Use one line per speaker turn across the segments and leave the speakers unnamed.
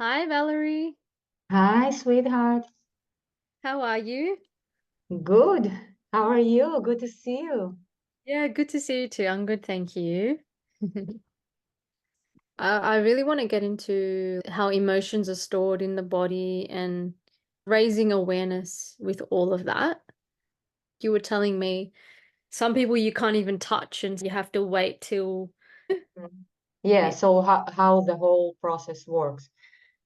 Hi, Valery.
Hi, sweetheart.
How are you?
Good. How are you? Good to see you.
Yeah, good to see you too. I'm good, thank you. I really want to get into how emotions are stored in the body and raising awareness with all of that. You were telling me some people you can't even touch and you have to wait till.
Mm. Yeah,
Yeah.
so how the whole process works.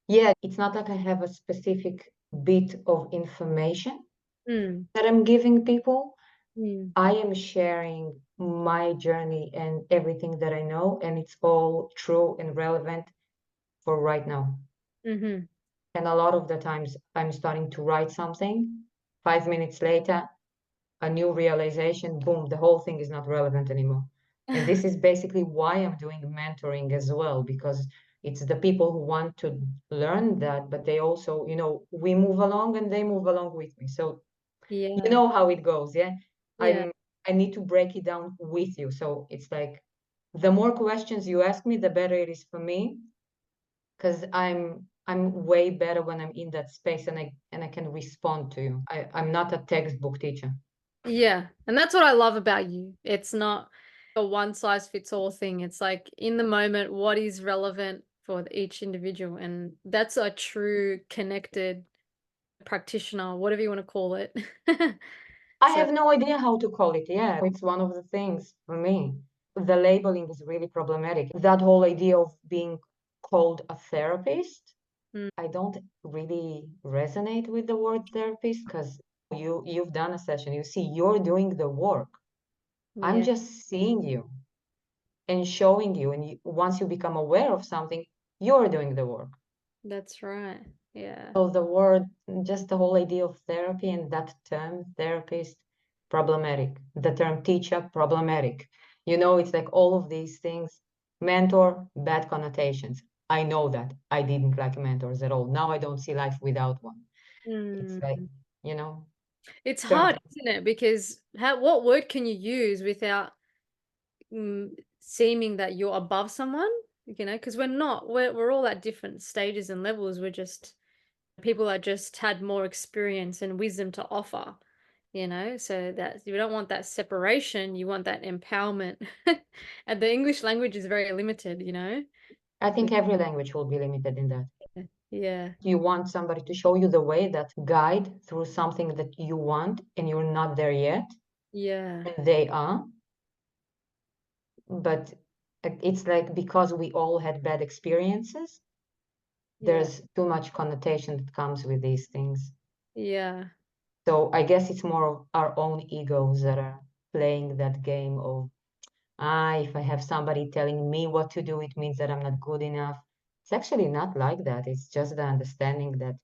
Yeah, it's not like I have a specific bit of information
Mm,
that I'm giving people.
mm,
I am sharing my journey and everything that I know, and it's all true and relevant for right now.
mm-hmm.
And a lot of the times I'm starting to write something, 5 minutes later, a new realization, boom, the whole thing is not relevant anymore. And this is basically why I'm doing mentoring as well, because it's the people who want to learn that, but they also, we move along and they move along with me. So you
Yeah,
know how it goes, yeah?
yeah,
I need to break it down with you. So it's like the more questions you ask me, the better it is for me, because I'm way better when I'm in that space and I can respond to you. I'm not a textbook teacher.
yeah. And that's what I love about you. It's not a one size fits all thing. It's like in the moment, what is relevant for each individual. And that's a true connected practitioner, whatever you want to call it.
I
So,
have no idea how to call it. Yeah, it's one of the things for me. The labeling is really problematic. That whole idea of being called a therapist,
mm,
I don't really resonate with the word therapist because you've done a session. You see, you're doing the work. I'm
yeah,
just seeing you and showing you. And once you become aware of something, you're doing the work.
that's right. Yeah.
So the word, just the whole idea of therapy and that term, therapist, problematic. The term teacher, problematic. It's like all of these things. Mentor, bad connotations. I know that. I didn't like mentors at all. Now I don't see life without one. It's like,
Mm.
you know,
It's
term.
hard, isn't it? Because what word can you use without seeming that you're above someone? Because we're not. We're all at different stages and levels. We're just people that just had more experience and wisdom to offer, so that you don't want that separation, you want that empowerment. And the English language is very limited.
I think
We-
every language will be limited in that.
Yeah,
You want somebody to show you the way, that guide through something that you want and you're not there yet,
yeah,
and they are. But it's like because we all had bad experiences,
yeah,
there's too much connotation that comes with these things.
yeah,
So I guess it's more of our own egos that are playing that game of, if I have somebody telling me what to do, it means that I'm not good enough. It's actually not like that. It's just the understanding that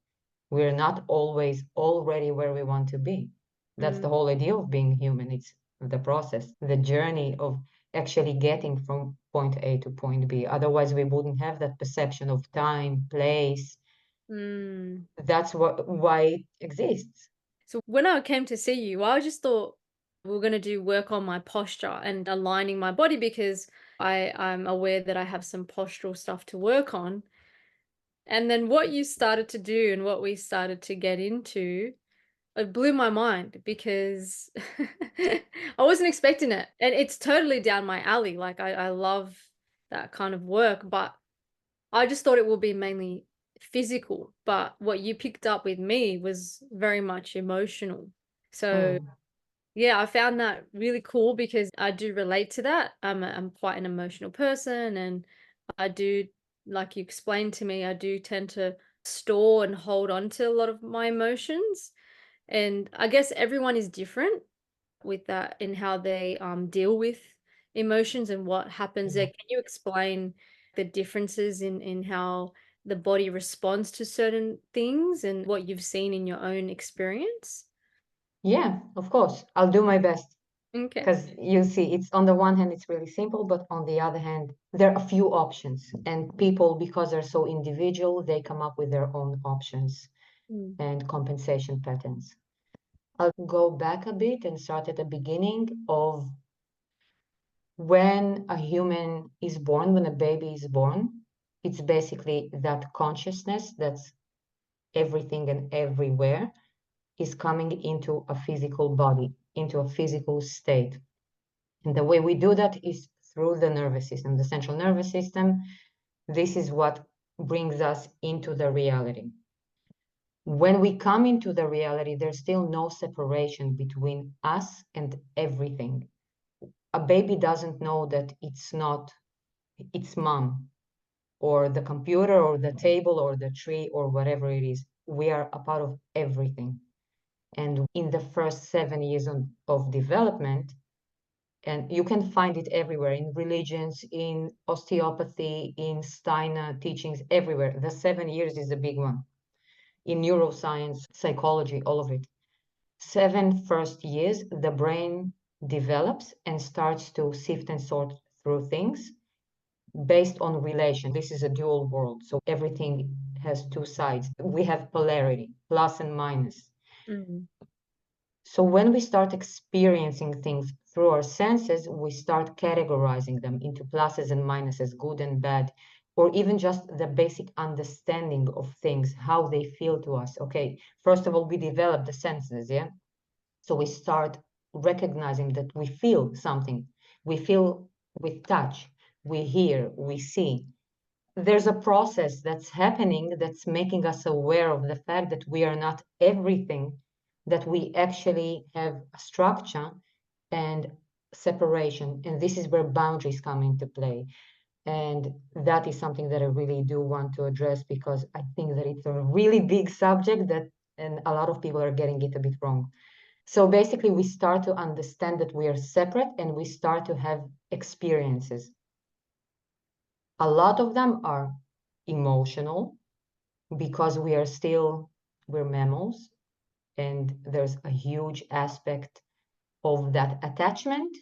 we're not always already where we want to be. That's
mm,
the whole idea of being human. It's the process, the journey of actually getting from point A to point B. Otherwise, we wouldn't have that perception of time, place.
mm.
That's why it exists.
So when I came to see you, I just thought we were going to do work on my posture and aligning my body because I'm aware that I have some postural stuff to work on. And then what you started to do and what we started to get into, it blew my mind because I wasn't expecting it. And it's totally down my alley. Like I love that kind of work, but I just thought it would be mainly physical. But what you picked up with me was very much emotional. So
Mm.
yeah, I found that really cool because I do relate to that. I'm quite an emotional person, and I do, like you explained to me, I do tend to store and hold on to a lot of my emotions. And I guess everyone is different with that in how they deal with emotions and what happens there. Can you explain the differences in how the body responds to certain things and what you've seen in your own experience?
Yeah, of course. I'll do my best.
Okay.
Because you see, it's on the one hand, it's really simple, but on the other hand, there are a few options. And people, because they're so individual, they come up with their own options
Mm.
and compensation patterns. I'll go back a bit and start at the beginning of when a human is born, when a baby is born. It's basically that consciousness that's everything and everywhere is coming into a physical body, into a physical state. And the way we do that is through the nervous system, the central nervous system. This is what brings us into the reality. When we come into the reality, there's still no separation between us and everything. A baby doesn't know that it's not its mom or the computer or the table or the tree or whatever it is. We are a part of everything. And in the first 7 years of development, and you can find it everywhere in religions, in osteopathy, in Steiner teachings, everywhere. The 7 years is a big one. In neuroscience, psychology, all of it. 7 first years, the brain develops and starts to sift and sort through things based on relation. This is a dual world, so everything has two sides. We have polarity, plus and minus.
Mm.
So when we start experiencing things through our senses, we start categorizing them into pluses and minuses, good and bad, or even just the basic understanding of things, how they feel to us. Okay, first of all, we develop the senses, yeah? So we start recognizing that we feel something. We feel with touch, we hear, we see. There's a process that's happening that's making us aware of the fact that we are not everything, that we actually have a structure and separation. And this is where boundaries come into play. And that is something that I really do want to address because I think that it's a really big subject that, and a lot of people are getting it a bit wrong. So basically, we start to understand that we are separate and we start to have experiences. A lot of them are emotional because we're mammals, and there's a huge aspect of that attachment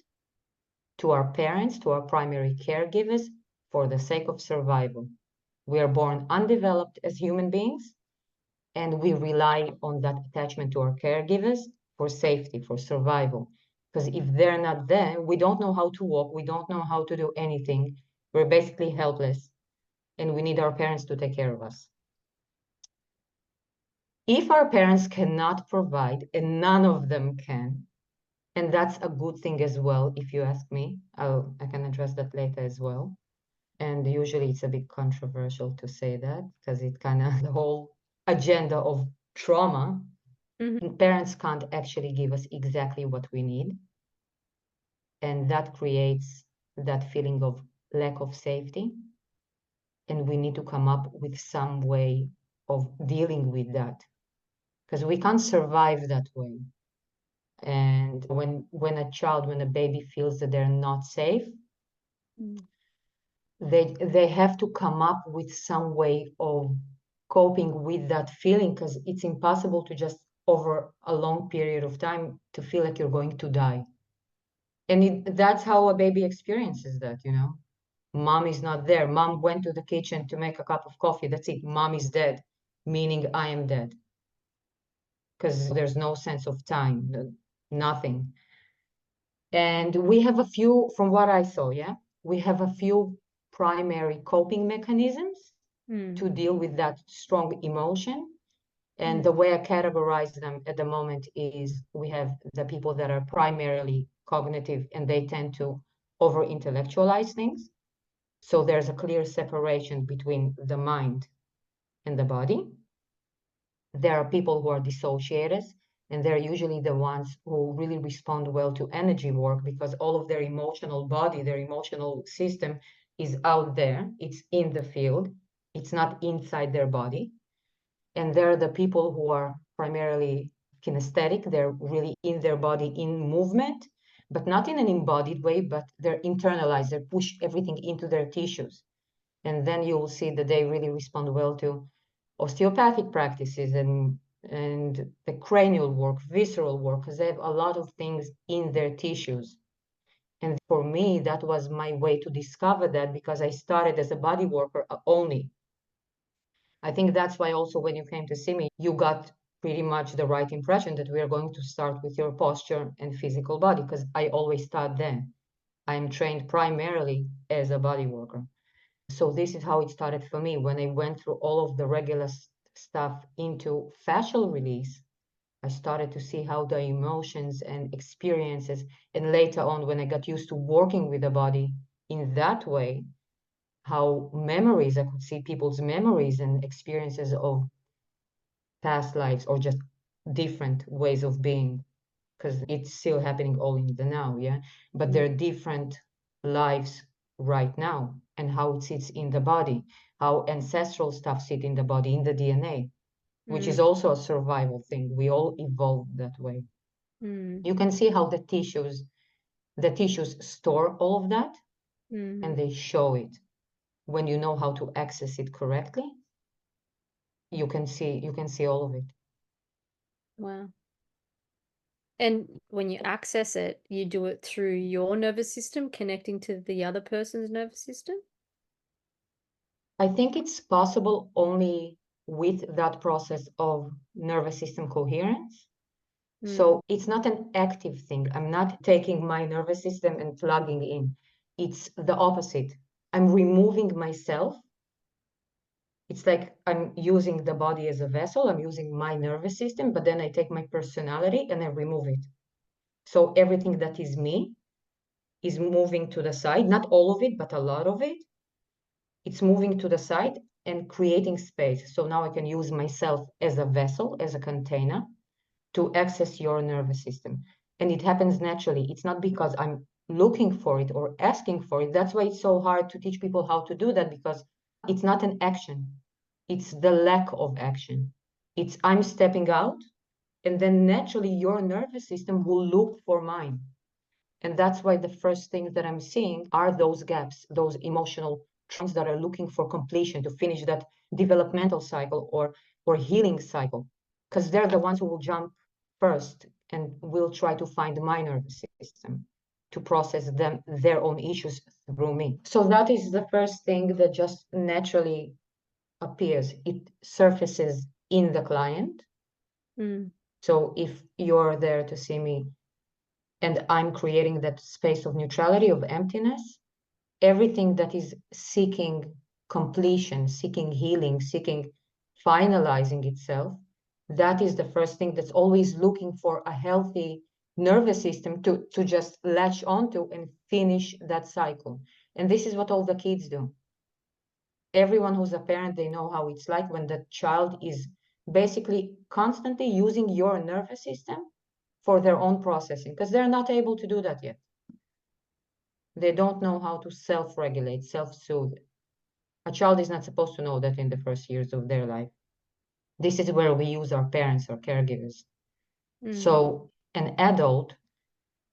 to our parents, to our primary caregivers, for the sake of survival. We are born undeveloped as human beings, and we rely on that attachment to our caregivers for safety, for survival. Because if they're not there, we don't know how to walk, we don't know how to do anything. We're basically helpless, and we need our parents to take care of us. If our parents cannot provide, and none of them can, and that's a good thing as well, if you ask me, I can address that later as well. And usually it's a bit controversial to say that because it kind of the whole agenda of trauma.
Mhm.
Parents can't actually give us exactly what we need. And that creates that feeling of lack of safety. And we need to come up with some way of dealing with that because we can't survive that way. And when a baby feels that they're not safe,
Mm.
they have to come up with some way of coping with that feeling because it's impossible to just over a long period of time to feel like you're going to die. And that's how a baby experiences that, you know. Mom is not there. Mom went to the kitchen to make a cup of coffee. That's it. Mom is dead, meaning I am dead because there's no sense of time, nothing. And we have a few, from what I saw, yeah, we have a few primary coping mechanisms
Mm.
to deal with that strong emotion. And
Mm.
the way I categorize them at the moment is we have the people that are primarily cognitive and they tend to over intellectualize things. So there's a clear separation between the mind and the body. There are people who are dissociators, and they're usually the ones who really respond well to energy work because all of their emotional body, their emotional system is out there, it's in the field, it's not inside their body. And they're the people who are primarily kinesthetic, they're really in their body, in movement, but not in an embodied way, but they're internalized, they push everything into their tissues. And then you will see that they really respond well to osteopathic practices and the cranial work, visceral work, because they have a lot of things in their tissues. And for me, that was my way to discover that because I started as a body worker only. I think that's why also when you came to see me, you got pretty much the right impression that we are going to start with your posture and physical body because I always start then. I am trained primarily as a body worker. So this is how it started for me. When I went through all of the regular stuff into facial release, I started to see how the emotions and experiences, and later on, when I got used to working with the body in that way, how memories, I could see people's memories and experiences of past lives or just different ways of being, because it's still happening all in the now, yeah? But there are different lives right now, and how it sits in the body, how ancestral stuff sit in the body, in the DNA, which
Mm,
is also a survival thing. We all evolved that way.
mm,
You can see how the tissues store all of that, and
mm.
they show it. When you know how to access it correctly, you can see all of it.
Wow. And when you access it, you do it through your nervous system connecting to the other person's nervous system?
I think it's possible only with that process of nervous system coherence.
Mm,
So it's not an active thing. I'm not taking my nervous system and plugging in. It's the opposite. I'm removing myself. It's like I'm using the body as a vessel. I'm using my nervous system, but then I take my personality and I remove it. So everything that is me is moving to the side, not all of it, but a lot of it. It's moving to the side and creating space. So now I can use myself as a vessel, as a container to access your nervous system. And it happens naturally. It's not because I'm looking for it or asking for it. That's why it's so hard to teach people how to do that, because it's not an action. It's the lack of action. It's I'm stepping out, and then naturally your nervous system will look for mine. And that's why the first things that I'm seeing are those gaps, those emotional trends that are looking for completion to finish that developmental cycle or healing cycle. Because they're the ones who will jump first and will try to find my nervous system to process them their own issues through me. So that is the first thing that just naturally appears. It surfaces in the client.
mm,
So if you're there to see me and I'm creating that space of neutrality, of emptiness, everything that is seeking completion, seeking healing, seeking finalizing itself, that is the first thing that's always looking for a healthy nervous system to just latch onto and finish that cycle. And this is what all the kids do. Everyone who's a parent, they know how it's like when the child is basically constantly using your nervous system for their own processing, because they're not able to do that yet. They don't know how to self-regulate, self-soothe. A child is not supposed to know that in the first years of their life. This is where we use our parents or caregivers.
mm,
So an adult,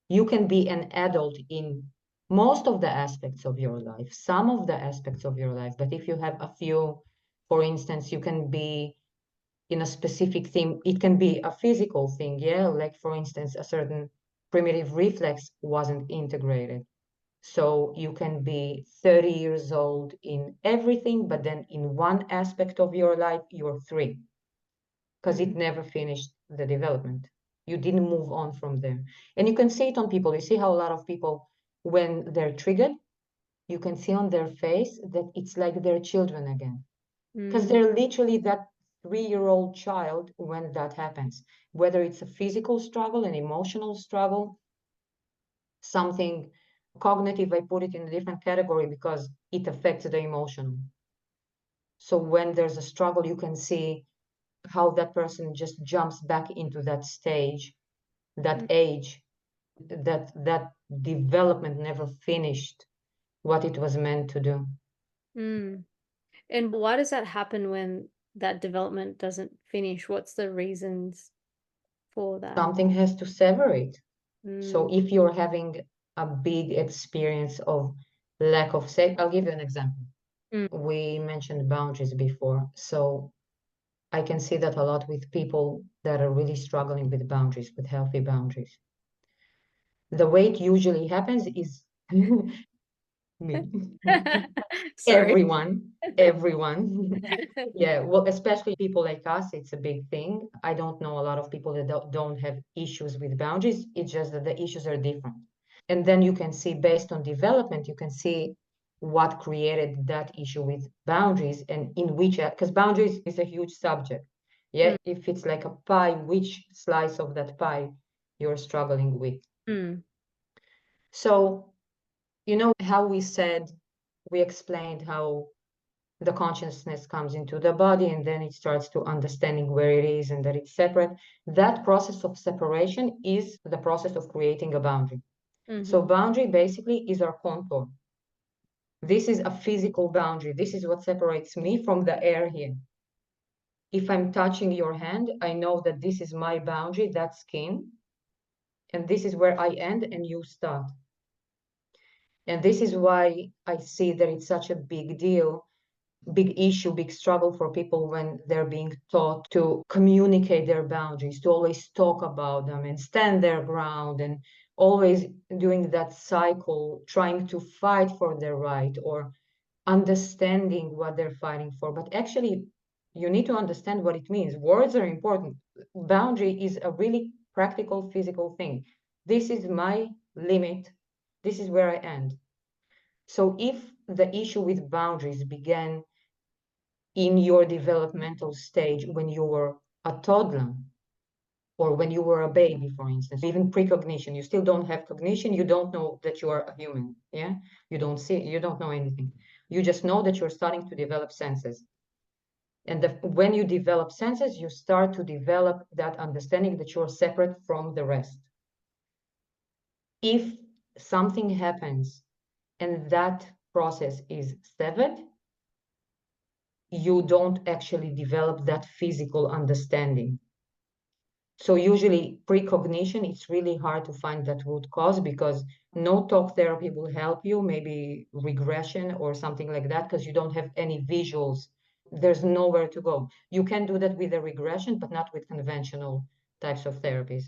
you can be an adult in most of the aspects of your life, some of the aspects of your life. But if you have a few, for instance, you can be in a specific thing. It can be a physical thing, yeah, like for instance, a certain primitive reflex wasn't integrated. So you can be 30 years old in everything, but then in one aspect of your life, you're 3, because it
mm,
never finished the development. You didn't move on from there. And you can see it on people. You see how a lot of people, when they're triggered, you can see on their face that it's like they're children again, because
mm,
they're literally that 3-year-old child when that happens, whether it's a physical struggle, an emotional struggle, something cognitive. I put it in a different category because it affects the emotional. So when there's a struggle, you can see how that person just jumps back into that stage, that
mm,
age, that development never finished what it was meant to do.
mm. And why does that happen when that development doesn't finish? What's the reasons for that?
Something has to sever it. So
Mm,
if you're having a big experience of lack of safe, I'll give you an example.
mm,
We mentioned boundaries before. So I can see that a lot with people that are really struggling with boundaries, with healthy boundaries. The way it usually happens is me.
sorry.
Everyone. Yeah, well, especially people like us, it's a big thing. I don't know a lot of people that don't have issues with boundaries. It's just that the issues are different. And then you can see based on development, you can see what created that issue with boundaries, and in which, because boundaries is a huge subject. Yeah,
Mm,
if it's like a pie, which slice of that pie you're struggling with.
mm,
So, you know how we explained how the consciousness comes into the body and then it starts to understanding where it is and that it's separate. That process of separation is the process of creating a boundary. So
mhm,
boundary basically is our contour. This is a physical boundary. This is what separates me from the air here. If I'm touching your hand, I know that this is my boundary, that skin, and this is where I end and you start. And this is why I see that it's such a big deal, big issue, big struggle for people when they're being taught to communicate their boundaries, to always talk about them and stand their ground, and always doing that cycle, trying to fight for their right or understanding what they're fighting for. But actually, you need to understand what it means. Words are important. Boundary is a really practical, physical thing. This is my limit. This is where I end. So if the issue with boundaries began in your developmental stage when you were a toddler or when you were a baby, for instance, even precognition, you still don't have cognition, you don't know that you are a human. Yeah, you don't see, you don't know anything. You just know that you're starting to develop senses. And when you develop senses, you start to develop that understanding that you're separate from the rest. If something happens and that process is severed, you don't actually develop that physical understanding. So usually precognition, it's really hard to find that root cause because no talk therapy will help you, maybe regression or something like that, because you don't have any visuals. There's nowhere to go. You can do that with a regression, but not with conventional types of therapies,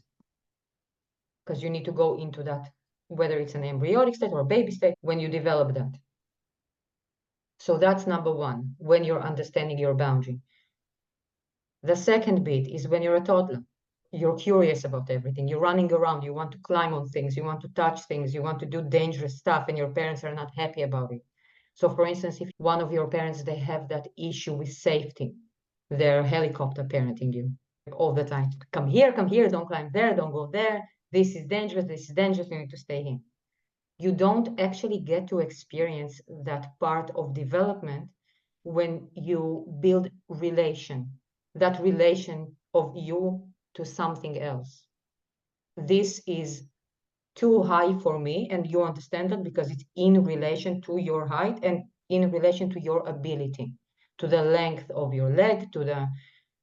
because you need to go into that, whether it's an embryonic state or a baby state, when you develop that. So that's number one, when you're understanding your boundary. The second bit is when you're a toddler. You're curious about everything. You're running around. You want to climb on things. You want to touch things. You want to do dangerous stuff, and your parents are not happy about it. So, for instance, if one of your parents, they have that issue with safety, they're helicopter parenting you all the time. Come here, don't climb there, don't go there. This is dangerous, you need to stay here. You don't actually get to experience that part of development when you build relation, that relation of you to something else. This is too high for me, and you understand that because it's in relation to your height and in relation to your ability, to the length of your leg, to the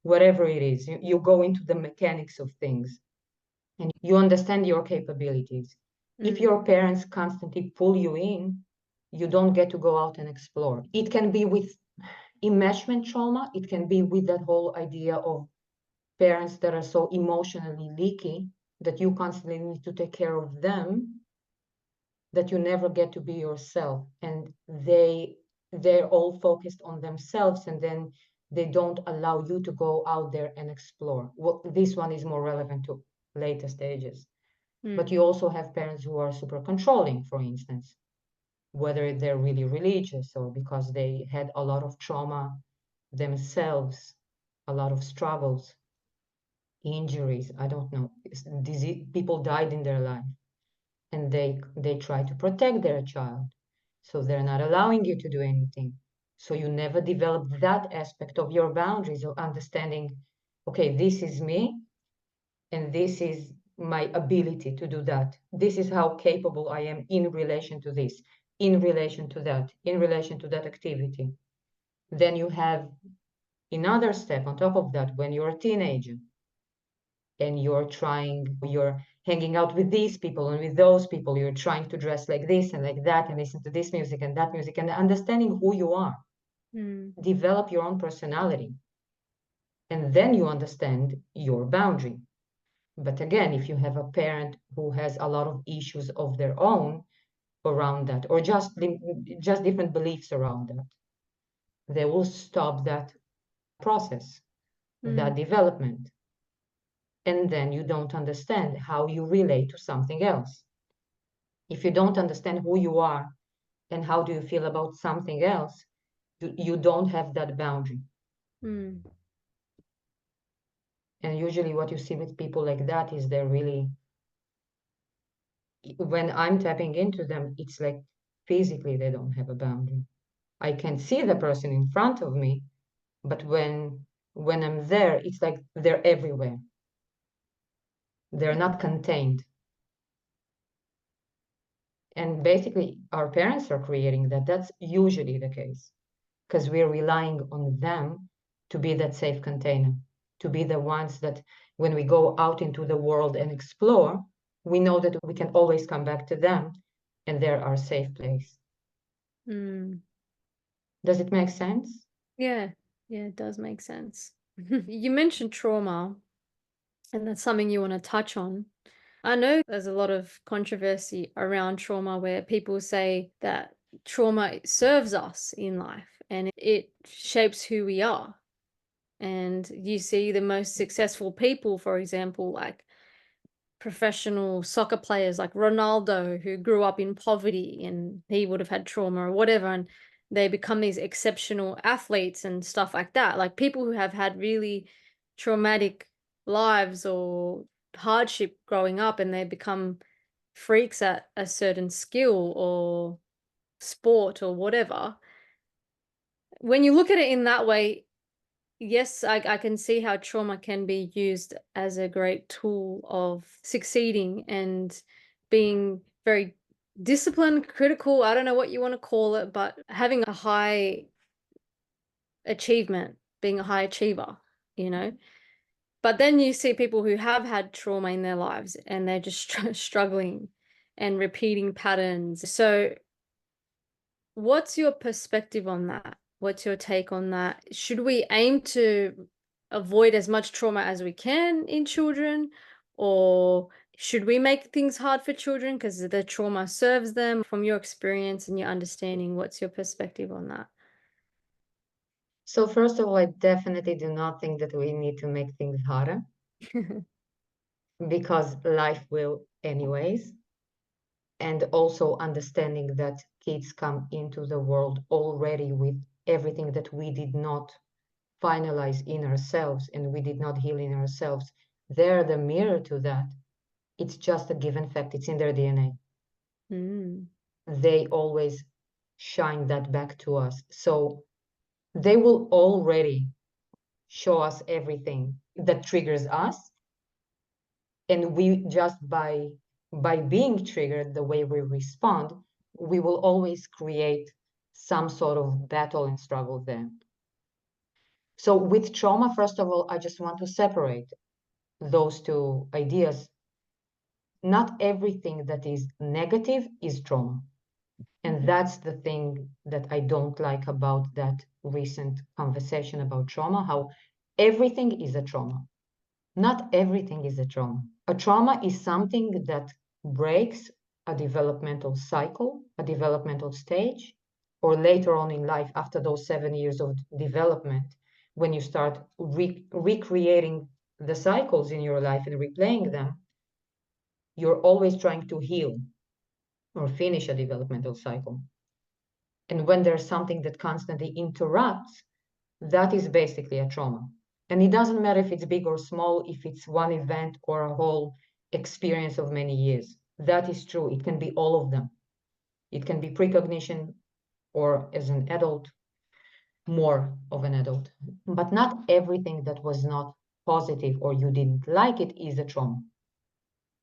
whatever it is. You go into the mechanics of things and you understand your capabilities. If
mm,
your parents constantly pull you in, you don't get to go out and explore. It can be with enmeshment trauma, it can be with that whole idea of parents that are so emotionally leaky that you constantly need to take care of them, that you never get to be yourself, and they're all focused on themselves, and then they don't allow you to go out there and explore. Well, this one is more relevant to later stages. But
mm,
you also have parents who are super controlling, for instance, whether they're really religious or because they had a lot of trauma themselves, a lot of struggles, injuries, I don't know, disease, people died in their life, and they try to protect their child. So they're not allowing you to do anything. So you never develop that aspect of your boundaries of understanding, okay, this is me, and this is my ability to do that. This is how capable I am in relation to this, in relation to that, in relation to that activity. Then you have another step on top of that when you're a teenager and you're hanging out with these people and with those people, you're trying to dress like this and like that and listen to this music and that music, and understanding who you are,
mm,
develop your own personality, and then you understand your boundary. But again, if you have a parent who has a lot of issues of their own around that, or just different beliefs around that, they will stop that process,
mm,
that development. And then you don't understand how you relate to something else. If you don't understand who you are and how do you feel about something else, you don't have that boundary.
Mm.
And usually what you see with people like that is they're really, when I'm tapping into them, it's like physically they don't have a boundary. I can see the person in front of me, but when I'm there, it's like they're everywhere. They're not contained. And basically, our parents are creating that. That's usually the case because we're relying on them to be that safe container, to be the ones that when we go out into the world and explore, we know that we can always come back to them and they're our safe place.
Mm.
Does it make sense?
Yeah, yeah, it does make sense. You mentioned trauma, and that's something you want to touch on. I know there's a lot of controversy around trauma where people say that trauma serves us in life and it shapes who we are. And you see the most successful people, for example, like professional soccer players like Ronaldo, who grew up in poverty and he would have had trauma or whatever, and they become these exceptional athletes and stuff like that. Like people who have had really traumatic lives or hardship growing up and they become freaks at a certain skill or sport or whatever. When you look at it in that way, yes, I can see how trauma can be used as a great tool of succeeding and being very disciplined, critical. I don't know what you want to call it, but having a high achievement, being a high achiever, you know. But then you see people who have had trauma in their lives and they're just struggling and repeating patterns. So what's your perspective on that? What's your take on that? Should we aim to avoid as much trauma as we can in children? Or should we make things hard for children because the trauma serves them? From your experience and your understanding, what's your perspective on that?
So first of all, I definitely do not think that we need to make things harder because life will anyways. And also understanding that kids come into the world already with everything that we did not finalize in ourselves and we did not heal in ourselves. They're the mirror to that. It's just a given fact. It's in their DNA.
Mm.
They always shine that back to us. So they will already show us everything that triggers us. And we just by being triggered, the way we respond, we will always create some sort of battle and struggle there. So with trauma, first of all, I just want to separate those two ideas. Not everything that is negative is trauma. And
Mhm.
that's the thing that I don't like about that recent conversation about trauma, how everything is a trauma. Not everything is a trauma. A trauma is something that breaks a developmental cycle, a developmental stage, or later on in life, after those 7 years of development, when you start recreating the cycles in your life and replaying them, you're always trying to heal or finish a developmental cycle. And when there's something that constantly interrupts, that is basically a trauma. And it doesn't matter if it's big or small, if it's one event or a whole experience of many years. That is true. It can be all of them. It can be precognition or as an adult, more of an adult. But not everything that was not positive or you didn't like it is a trauma.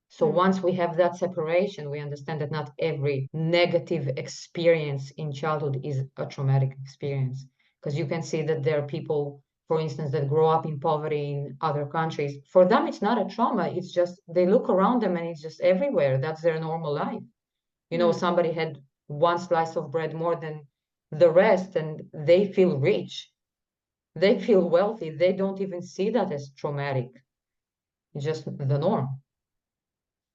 So
Mm.
once we have that separation, we understand that not every negative experience in childhood is a traumatic experience. Because you can see that there are people, for instance, that grow up in poverty in other countries. For them, it's not a trauma. It's just they look around them and it's just everywhere. That's their normal life. You know,
Mm.
somebody had one slice of bread more than the rest and they feel rich. They feel wealthy. They don't even see that as traumatic. It's just the norm.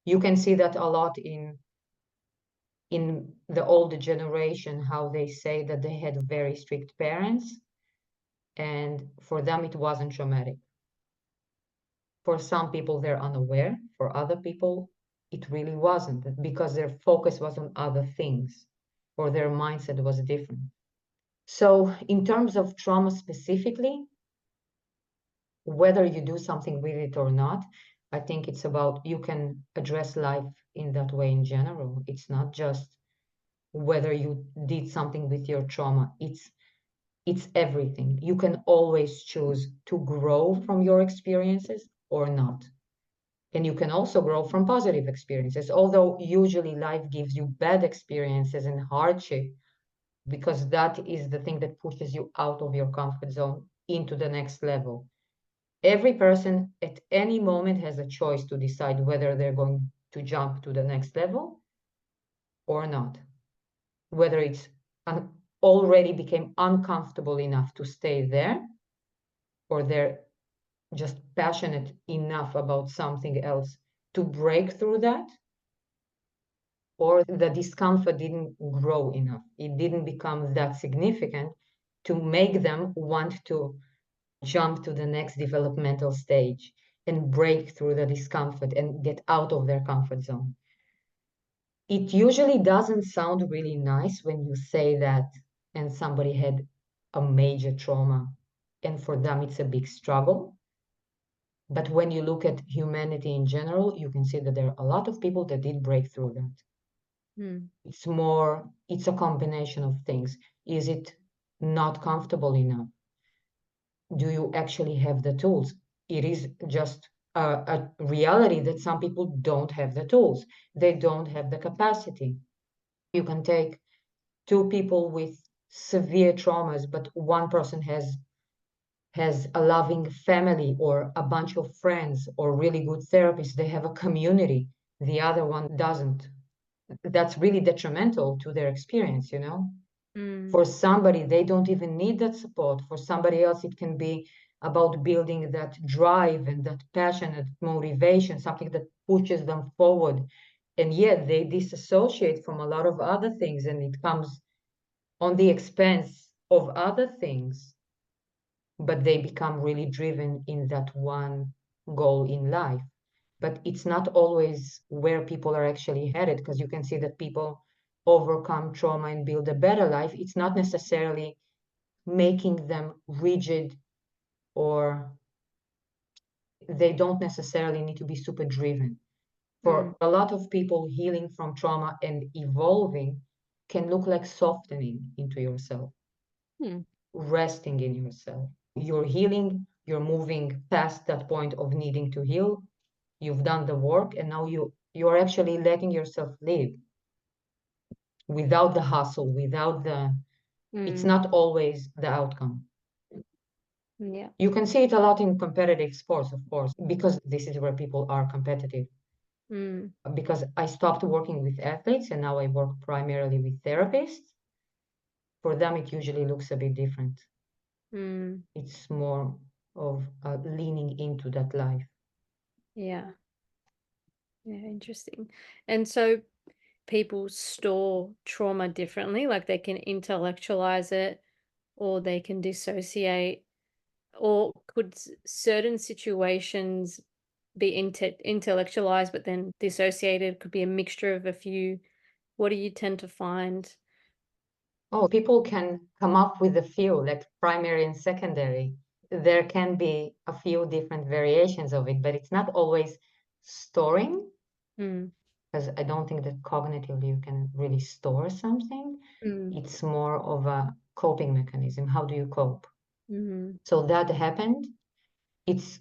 You can see that a lot in the older generation, how they say that they had very strict parents and for them it wasn't traumatic. For some people they're unaware, for other people it really wasn't because their focus was on other things. or their mindset was different. So in terms of trauma specifically, whether you do something with it or not, I think it's about you can address life in that way in general. It's not just whether you did something with your trauma. It's everything. You can always choose to grow from your experiences or not. And you can also grow from positive experiences, although usually life gives you bad experiences and hardship because that is the thing that pushes you out of your comfort zone into the next level. Every person at any moment has a choice to decide whether they're going to jump to the next level or not, whether it's already became uncomfortable enough to stay there, or they're just passionate enough about something else to break through that, or the discomfort didn't grow enough. It didn't become that significant to make them want to jump to the next developmental stage and break through the discomfort and get out of their comfort zone. It usually doesn't sound really nice when you say that and somebody had a major trauma and for them it's a big struggle. But when you look at humanity in general, you can see that there are a lot of people that did break through that.
Mm.
It's a combination of things. Is it not comfortable enough? Do you actually have the tools? It is just a reality that some people don't have the tools. They don't have the capacity. You can take two people with severe traumas, but one person has a loving family or a bunch of friends or really good therapists. They have a community. The other one doesn't. That's really detrimental to their experience, you know?
Mm.
For somebody, they don't even need that support. For somebody else, it can be about building that drive and that passion and motivation, something that pushes them forward. And yet they disassociate from a lot of other things, and it comes on the expense of other things, but they become really driven in that one goal in life. But it's not always where people are actually headed, because you can see that people overcome trauma and build a better life. It's not necessarily making them rigid, or they don't necessarily need to be super driven.
Mm.
For a lot of people, healing from trauma and evolving can look like softening into yourself,
Mm.
resting in yourself. You're healing, you're moving past that point of needing to heal. You've done the work, and now you're actually letting yourself live without the hustle, without the it's
Mm.
not always the outcome.
Yeah.
You can see it a lot in competitive sports, of course, because this is where people are competitive.
Mm.
Because I stopped working with athletes and now I work primarily with therapists. For them, it usually looks a bit different.
Mm.
It's more of leaning into that life.
Yeah. Yeah. Interesting. And so people store trauma differently, like they can intellectualize it or they can dissociate, or could certain situations be intellectualized but then dissociated? Could be a mixture of a few. What do you tend to find?
Oh, people can come up with a few, like primary and secondary. There can be a few different variations of it, but it's not always storing,
Mm.
because I don't think that cognitively you can really store something.
Mm.
It's more of a coping mechanism. How do you cope?
Mm.
So that happened. It's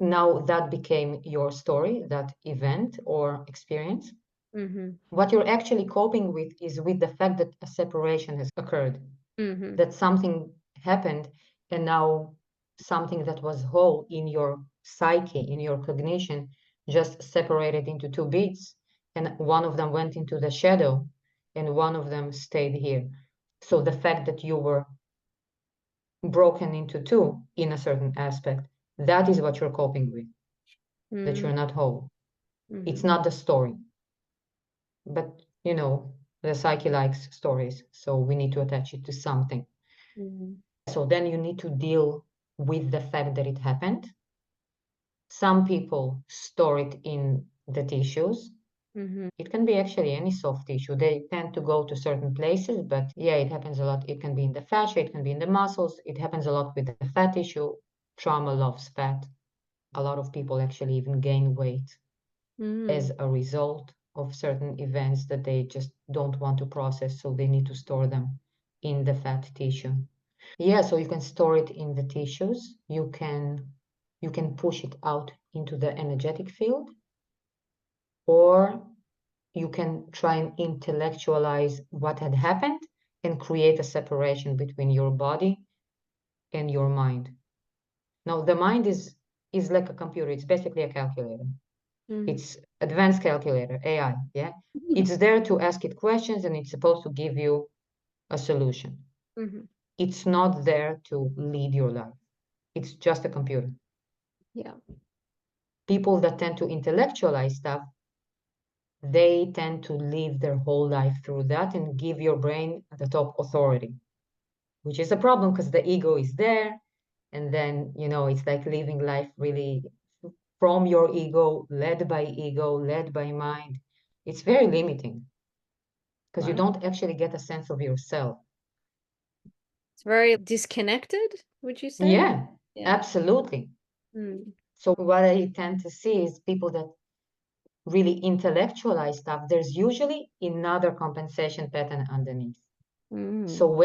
now that became your story, that event or experience.
Mhm.
What you're actually coping with is with the fact that a separation has occurred,
Mhm.
that something happened, and now something that was whole in your psyche, in your cognition, just separated into two bits, and one of them went into the shadow, and one of them stayed here. So the fact that you were broken into two in a certain aspect, that is what you're coping with, that
Mm.
you're not whole. It's
Mhm.
not the story. But, the psyche likes stories, so we need to attach it to something.
Mhm.
So then you need to deal with the fact that it happened. Some people store it in the tissues.
Mhm.
It can be actually any soft tissue. They tend to go to certain places, but yeah, it happens a lot. It can be in the fascia, it can be in the muscles. It happens a lot with the fat tissue. Trauma loves fat. A lot of people actually even gain weight
Mm.
as a result of certain events that they just don't want to process, so they need to store them in the fat tissue. Yeah, so you can store it in the tissues. You can push it out into the energetic field, or you can try and intellectualize what had happened and create a separation between your body and your mind. Now, the mind is like a computer. It's basically a calculator.
Mm.
It's advanced calculator, AI, yeah? It's there to ask it questions and it's supposed to give you a solution.
Mhm.
It's not there to lead your life. It's just a computer.
Yeah.
People that tend to intellectualize stuff, they tend to live their whole life through that and give your brain the top authority, which is a problem because the ego is there. And then, it's like living life really from your ego, led by mind. It's very limiting because you
Wow.
don't actually get a sense of yourself.
It's very disconnected, would you say?
Yeah,
Yeah.
absolutely.
Mm.
So what I tend to see is people that really intellectualize stuff, there's usually another compensation pattern underneath. So
Mm.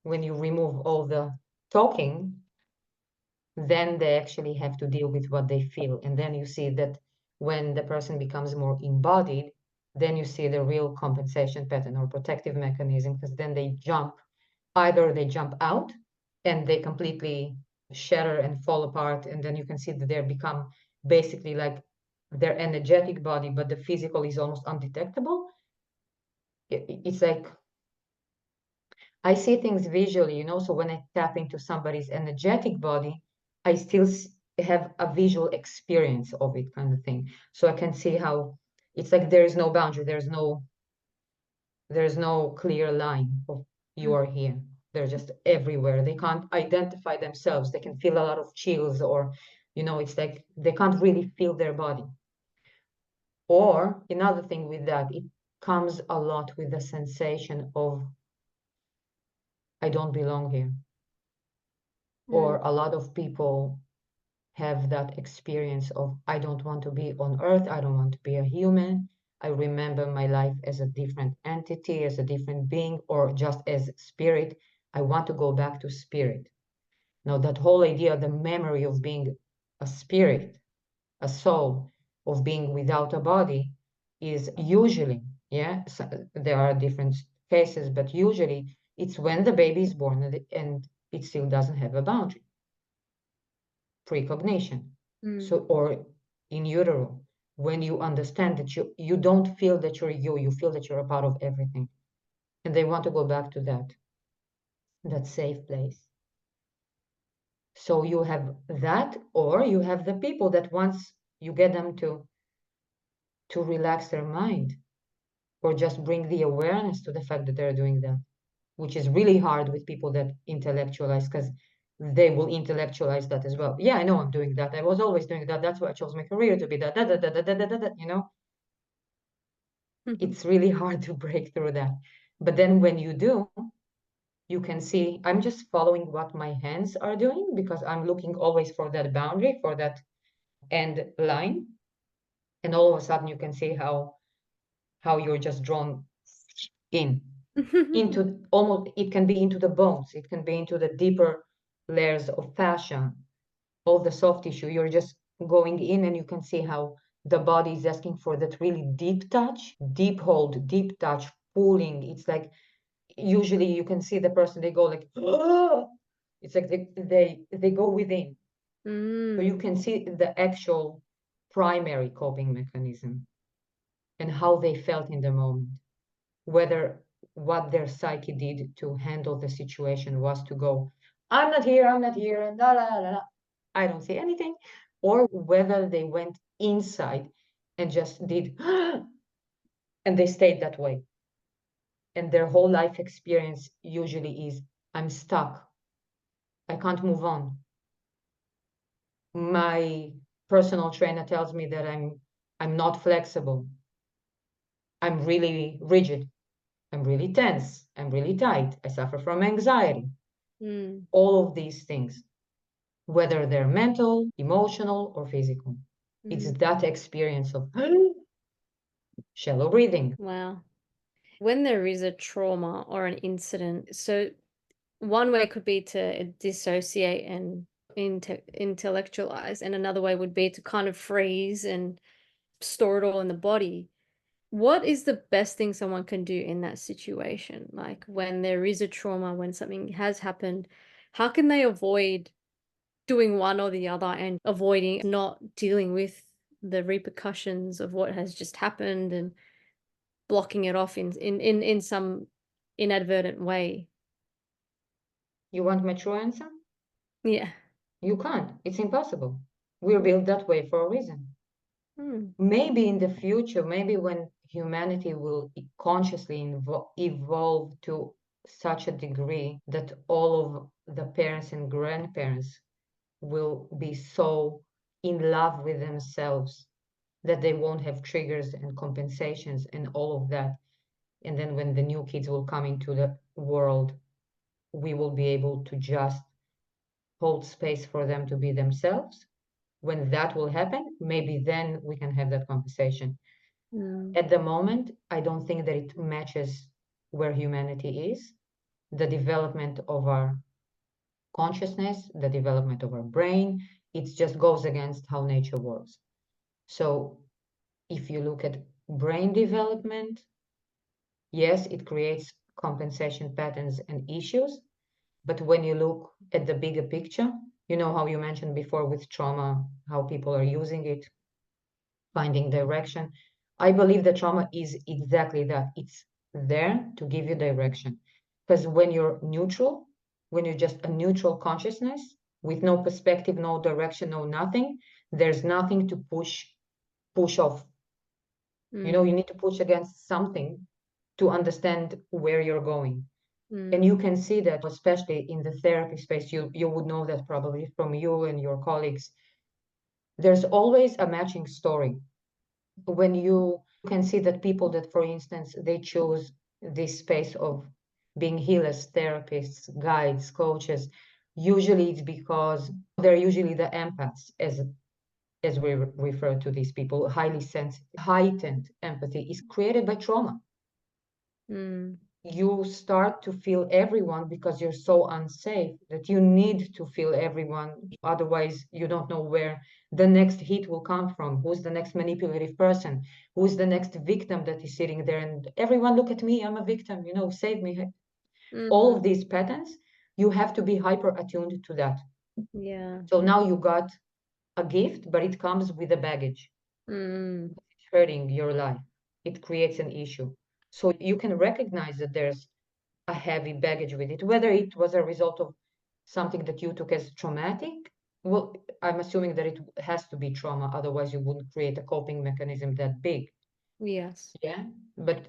when you remove all the talking, then they actually have to deal with what they feel. And then you see that when the person becomes more embodied, then you see the real compensation pattern or protective mechanism, because then either they jump out and they completely shatter and fall apart. And then you can see that they become basically like their energetic body, but the physical is almost undetectable. It's like I see things visually, so when I tap into somebody's energetic body, I still have a visual experience of it, kind of thing. So I can see how it's like there is no boundary, there's no clear line of you
Mm.
are here. They're just everywhere. They can't identify themselves. They can feel a lot of chills, or, it's like they can't really feel their body. Or another thing with that, it comes a lot with the sensation of I don't belong here.
Mm.
Or a lot of people have that experience of I don't want to be on earth, I don't want to be a human. I remember my life as a different entity, as a different being, or just as spirit. I want to go back to spirit. Now, that whole idea, the memory of being a spirit, a soul, of being without a body, is usually, yeah, so there are different cases, but usually it's when the baby is born and it still doesn't have a boundary, precognition.
Mm.
So, or in utero, when you understand that you don't feel that you're you feel that you're a part of everything. And they want to go back to that safe place. So you have that, or you have the people that once you get them to relax their mind, or just bring the awareness to the fact that they're doing that, which is really hard with people that intellectualize, because they will intellectualize that as well. Yeah, I know I'm doing that. I was always doing that. That's why I chose my career to be that.
Mhm.
It's really hard to break through that. But then when you do, you can see I'm just following what my hands are doing because I'm looking always for that boundary, for that end line. And all of a sudden you can see how you're just drawn in into almost, it can be into the bones, it can be into the deeper layers of fascia, all the soft tissue. You're just going in and you can see how the body is asking for that really deep touch, deep hold, deep touch, pulling. It's like usually you can see the person, they go like, "Oh!" It's like they go within. So you
Mm.
can see the actual primary coping mechanism and how they felt in the moment, whether what their psyche did to handle the situation was to go, I'm not here, and la la la la, I don't see anything, or whether they went inside and just did, and they stayed that way. And their whole life experience usually is, I'm stuck. I can't move on. My personal trainer tells me that I'm not flexible. I'm really rigid. I'm really tense. I'm really tight. I suffer from anxiety.
Mm.
All of these things, whether they're mental, emotional, or physical. It's
Mm.
that experience of shallow breathing.
Wow. When there is a trauma or an incident, so one way could be to dissociate and intellectualize, and another way would be to kind of freeze and store it all in the body. What is the best thing someone can do in that situation? Like when there is a trauma, when something has happened, how can they avoid doing one or the other and avoiding not dealing with the repercussions of what has just happened and blocking it off in some inadvertent way?
You want my true answer?
Yeah.
You can't. It's impossible. We're built that way for a reason.
Mm.
Maybe in the future, maybe when humanity will consciously evolve to such a degree that all of the parents and grandparents will be so in love with themselves that they won't have triggers and compensations and all of that. And then when the new kids will come into the world, we will be able to just hold space for them to be themselves. When that will happen, maybe then we can have that conversation.
Mm.
At the moment, I don't think that it matches where humanity is, the development of our consciousness, the development of our brain. It just goes against how nature works. So if you look at brain development, yes, it creates compensation patterns and issues. But when you look at the bigger picture, you know how you mentioned before with trauma, how people are using it, finding direction. I believe that trauma is exactly that. It's there to give you direction. Because when you're neutral, when you're just a neutral consciousness with no perspective, no direction, no nothing, there's nothing to push off. You
Mm.
need to push against something to understand where you're going. And
Mm.
you can see that, especially in the therapy space, you would know that probably from you and your colleagues. There's always a matching story. When you can see that people that, for instance, they choose this space of being healers, therapists, guides, coaches, usually it's because they're usually the empaths, as we refer to these people, highly sensitive. Heightened empathy is created by trauma.
Mm.
You start to feel everyone because you're so unsafe that you need to feel everyone. Otherwise, you don't know where the next hit will come from. Who's the next manipulative person? Who's the next victim that is sitting there? And everyone, look at me, I'm a victim, save me. All of
Mhm.
these patterns, you have to be hyper attuned to that.
Yeah.
So now you got a gift, but it comes with a baggage.
Mm.
It's hurting your life. It creates an issue. So you can recognize that there's a heavy baggage with it, whether it was a result of something that you took as traumatic. Well, I'm assuming that it has to be trauma, otherwise you wouldn't create a coping mechanism that big.
Yes.
Yeah. But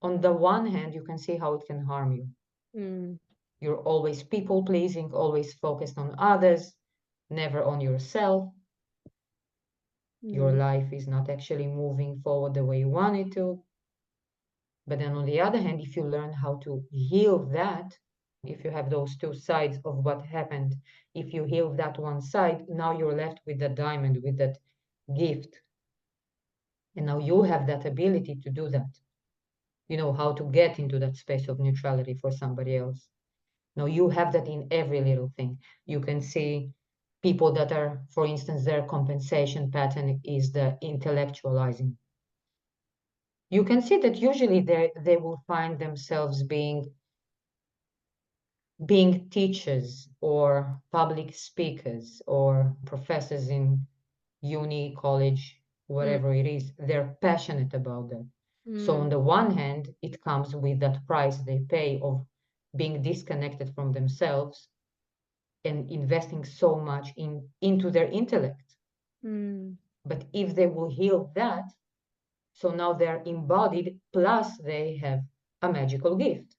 on the one hand, you can see how it can harm you.
Mm.
You're always people pleasing, always focused on others, never on yourself. Your
Mm.
life is not actually moving forward the way you want it to. But then on the other hand, if you learn how to heal that, if you have those two sides of what happened, if you heal that one side, now you're left with the diamond, with that gift. And now you have that ability to do that. You know how to get into that space of neutrality for somebody else. Now you have that in every little thing. You can see people that are, for instance, their compensation pattern is the intellectualizing. You can see that usually they will find themselves being teachers or public speakers or professors in uni, college,
Mm.
whatever it is, they're passionate about that. So on
Mm.
the one hand, it comes with that price they pay of being disconnected from themselves and investing so much into their intellect.
Mm.
But if they will heal that, so now they're embodied, plus they have a magical gift.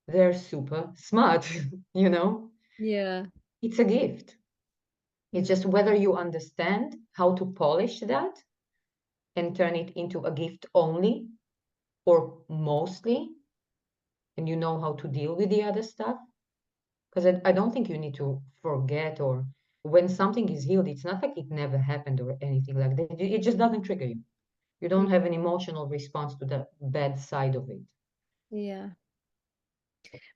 They're super smart, you know?
Yeah.
It's a gift. It's just whether you understand how to polish that and turn it into a gift only, or mostly, and you know how to deal with the other stuff. Because I don't think you need to forget, or when something is healed, it's not like it never happened or anything like that. It just doesn't trigger you. You don't have an emotional response to the bad side of it.
Yeah.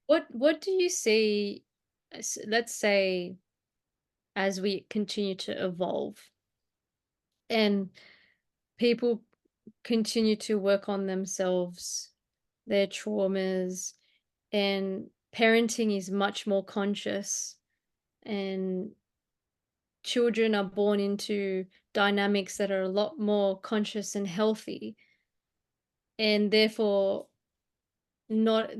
What do you see, let's say, as we continue to evolve and people continue to work on themselves, their traumas, and parenting is much more conscious, and children are born into dynamics that are a lot more conscious and healthy, and therefore not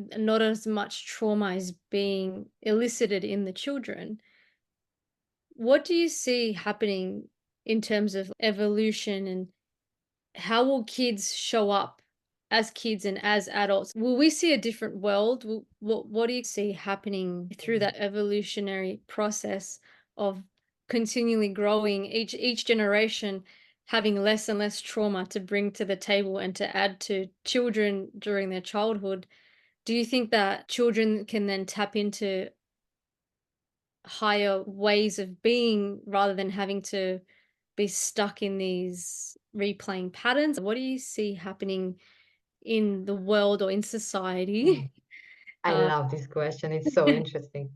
as much trauma is being elicited in the children. What do you see happening in terms of evolution, and how will kids show up as kids and as adults? Will we see a different world? What do you see happening through that evolutionary process of continually growing, each generation having less and less trauma to bring to the table and to add to children during their childhood? Do you think that children can then tap into higher ways of being rather than having to be stuck in these replaying patterns? What do you see happening in the world or in
Mm.
society?
I
Uh,
love this question. It's so interesting.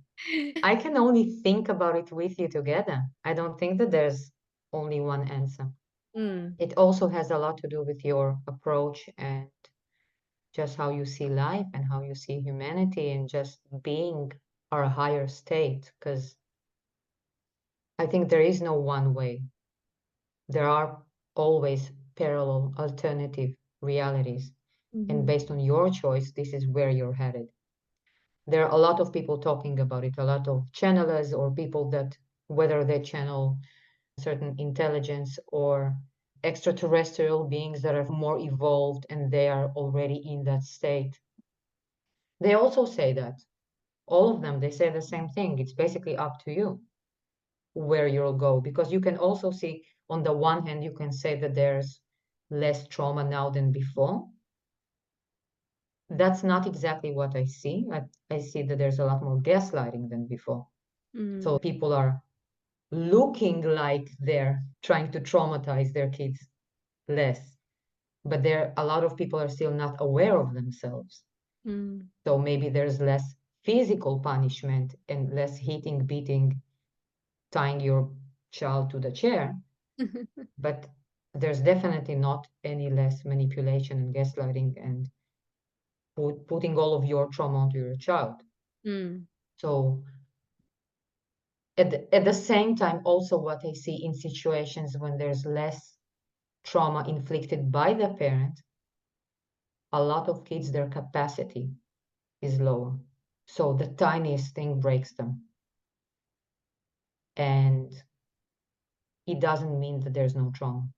I can only think about it with you together. I don't think that there's only one answer.
mm,
It also has a lot to do with your approach and just how you see life and how you see humanity and just being our higher state. Because I think there is no one way. There are always parallel alternative realities. And
mhm,
based on your choice, this is where you're headed. There are a lot of people talking about it, a lot of channelers or people that, whether they channel certain intelligence or extraterrestrial beings that are more evolved and they are already in that state. They also say that, all of them, they say the same thing. It's basically up to you where you'll go, because you can also see, on the one hand, you can say that there's less trauma now than before. That's not exactly what I see. I see that there's a lot more gaslighting than before.
mm,
So people are looking like they're trying to traumatize their kids less, but there a lot of people are still not aware of themselves.
mm.
So maybe there's less physical punishment and less hitting, beating, tying your child to the chair, but there's definitely not any less manipulation and gaslighting and putting all of your trauma onto your child.
Mm,
So at the same time, also what I see in situations when there's less trauma inflicted by the parent, a lot of kids, their capacity is lower. So the tiniest thing breaks them. And it doesn't mean that there's no trauma.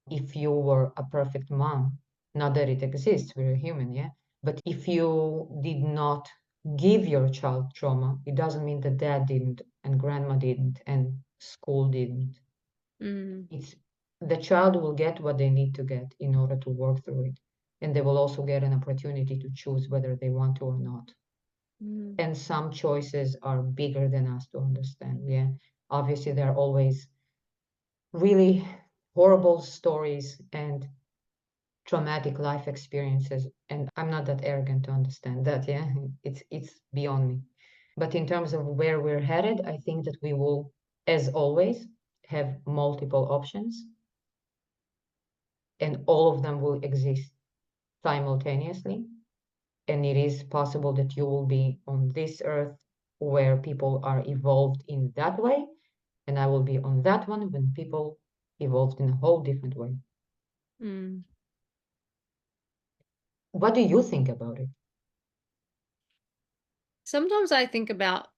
If you were a perfect mom, not that it exists, we're human, yeah? But if you did not give your child trauma, it doesn't mean that dad didn't and grandma didn't and school didn't.
mm,
It's the child will get what they need to get in order to work through it. And they will also get an opportunity to choose whether they want to or not.
mm,
And some choices are bigger than us to understand. Yeah. Obviously, there are always really horrible stories and traumatic life experiences. And I'm not that arrogant to understand that. Yeah. It's beyond me. But in terms of where we're headed, I think that we will, as always, have multiple options and all of them will exist simultaneously. And it is possible that you will be on this earth where people are evolved in that way, and I will be on that one when people evolved in a whole different way.
mm.
What do you think about it?
Sometimes I think about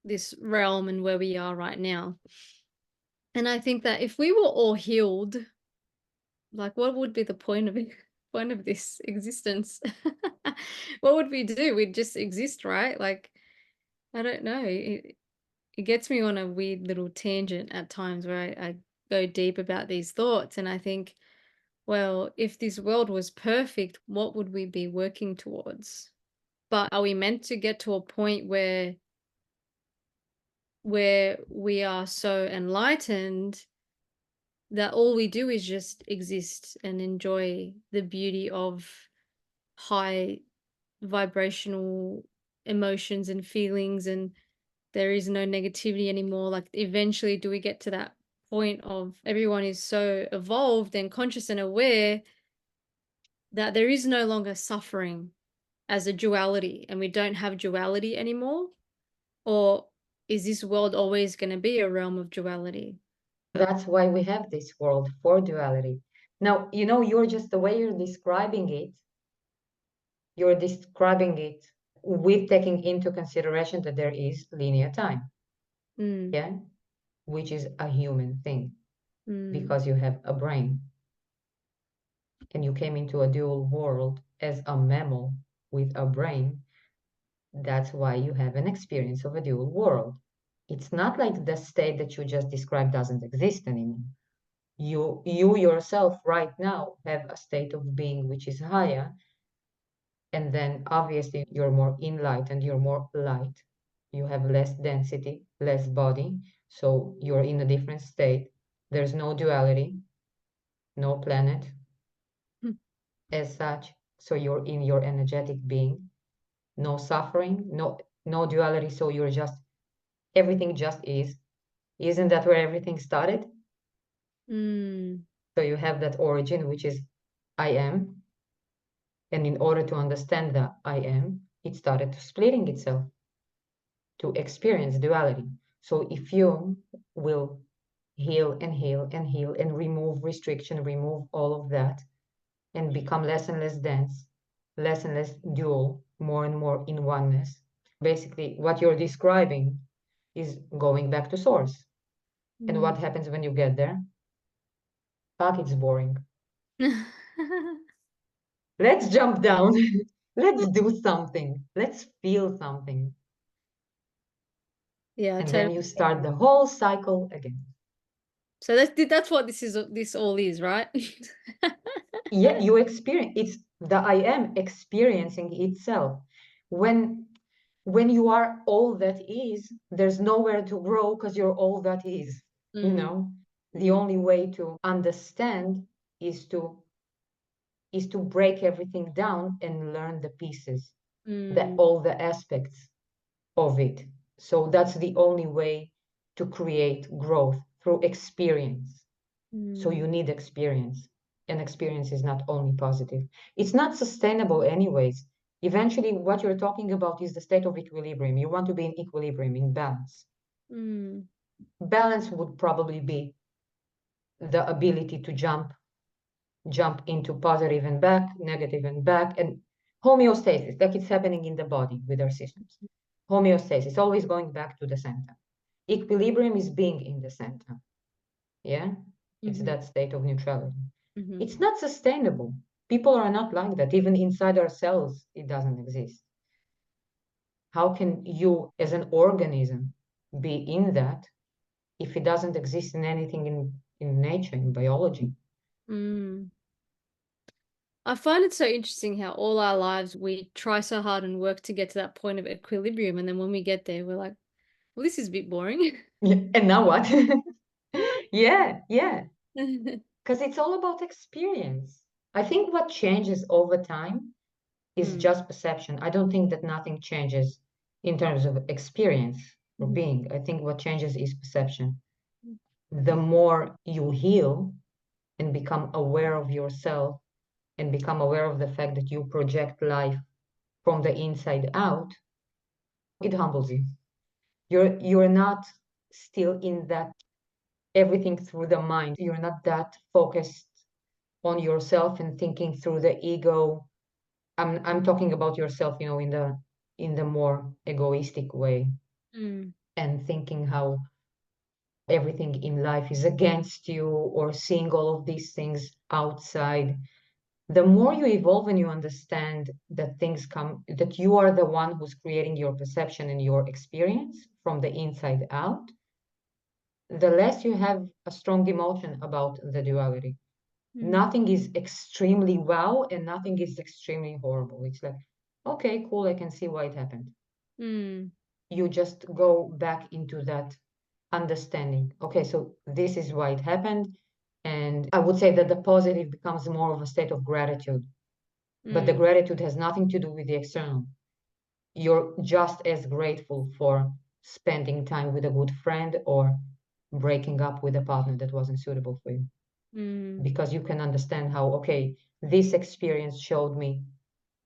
this realm and where we are right now. And I think that if we were all healed, like, what would be the point of it? Point of this existence? What would we do? We'd just exist, right? Like, I don't know. It gets me on a weird little tangent at times where I go deep about these thoughts, and I think, well, if this world was perfect, what would we be working towards? But are we meant to get to a point where we are so enlightened that all we do is just exist and enjoy the beauty of high vibrational emotions and feelings, and there is no negativity anymore? Like, eventually, do we get to that point of everyone is so evolved and conscious and aware that there is no longer suffering as a duality and we don't have duality anymore? Or is this world always going to be a realm of duality?
That's why we have this world for duality. Now, you're just the way you're describing it with taking into consideration that there is linear time,
Mm,
yeah, which is a human thing
mm,
because you have a brain and you came into a dual world as a mammal with a brain. That's why you have an experience of a dual world. It's not like the state that you just described doesn't exist anymore. You yourself right now have a state of being which is higher, and then obviously you're more enlightened, you're more light, you have less density, less body, so you're in a different state. There's no duality, no planet
mm,
as such, so you're in your energetic being. No suffering, no duality, so you're just everything just is. Isn't that where everything started?
mm,
So you have that origin, which is I am, and in order to understand that I am, it started to splitting itself to experience duality. So if you will heal and heal and heal and remove restriction, remove all of that, and become less and less dense, less and less dual, more and more in oneness. Basically, what you're describing is going back to source. And
mm.
what happens when you get there? Fuck, it's boring. Let's jump down. Let's do something. Let's feel something.
Yeah, I
And then
totally
you
get
start
you.
the whole cycle again.
So that's what this all is, right?
Yeah, you experience it's the I am experiencing itself. When when you are all that is, there's nowhere to grow because you're all that is. You
Mm,
know, the
mm,
only way to understand is to break everything down and learn the pieces, the
mm,
all the aspects of it. So that's the only way to create growth through experience. So
mm,
you need experience. And experience is not only positive. It's not sustainable anyways. Eventually, what you're talking about is the state of equilibrium. You want to be in equilibrium, in balance.
mm,
Balance would probably be the ability to jump into positive and back, negative and back, and homeostasis, like it's happening in the body with our systems. Homeostasis, always going back to the center. Equilibrium is being in the center. Yeah, it's
mhm,
that state of neutrality.
mhm,
It's not sustainable. People are not like that. Even inside ourselves, it doesn't exist. How can you, as an organism, be in that if it doesn't exist in anything in nature, in biology?
mm. I find it so interesting how all our lives we try so hard and work to get to that point of equilibrium, and then when we get there, we're like, "Well, this is a bit boring."
Yeah, and now what? Yeah, yeah. Because it's all about experience. I think what changes over time is
Mm,
just perception. I don't think that nothing changes in terms of experience or
mhm,
being. I think what changes is perception. The more you heal and become aware of yourself and become aware of the fact that you project life from the inside out, it humbles you. You're not still in that everything through the mind. You're not that focused on yourself and thinking through the ego. I'm talking about yourself, in the more egoistic way
mm,
and thinking how everything in life is against you or seeing all of these things outside. The more you evolve and you understand that things come, that you are the one who's creating your perception and your experience from the inside out, the less you have a strong emotion about the duality.
Mm.
Nothing is extremely wow and nothing is extremely horrible. It's like, okay, cool, I can see why it happened.
Mm.
You just go back into that understanding. Okay, so this is why it happened. And I would say that the positive becomes more of a state of gratitude, but the
Mm.
gratitude has nothing to do with the external. You're just as grateful for spending time with a good friend or breaking up with a partner that wasn't suitable for you,
Mm.
because you can understand how, okay, this experience showed me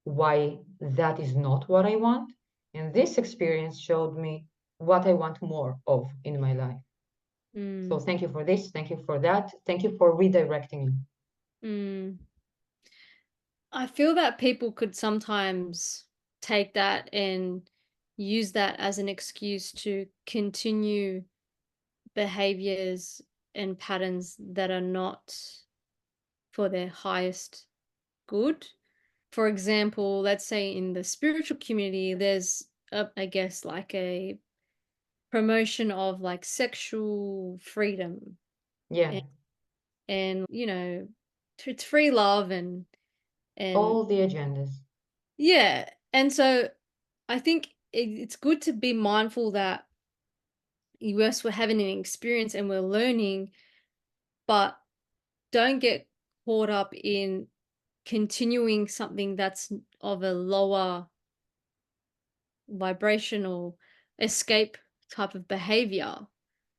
why that is not what I want. And this experience showed me what I want more of in my life. So
Mm.
thank you for this. Thank you for that. Thank you for redirecting me.
Mm. I feel that people could sometimes take that and use that as an excuse to continue behaviors and patterns that are not for their highest good. For example, let's say in the spiritual community, there's I guess like a promotion of like sexual freedom
Yeah,
and, it's free love and
all the agendas.
yeah. And so I think it's good to be mindful that yes, we're having an experience and we're learning, but don't get caught up in continuing something that's of a lower vibrational escape type of behavior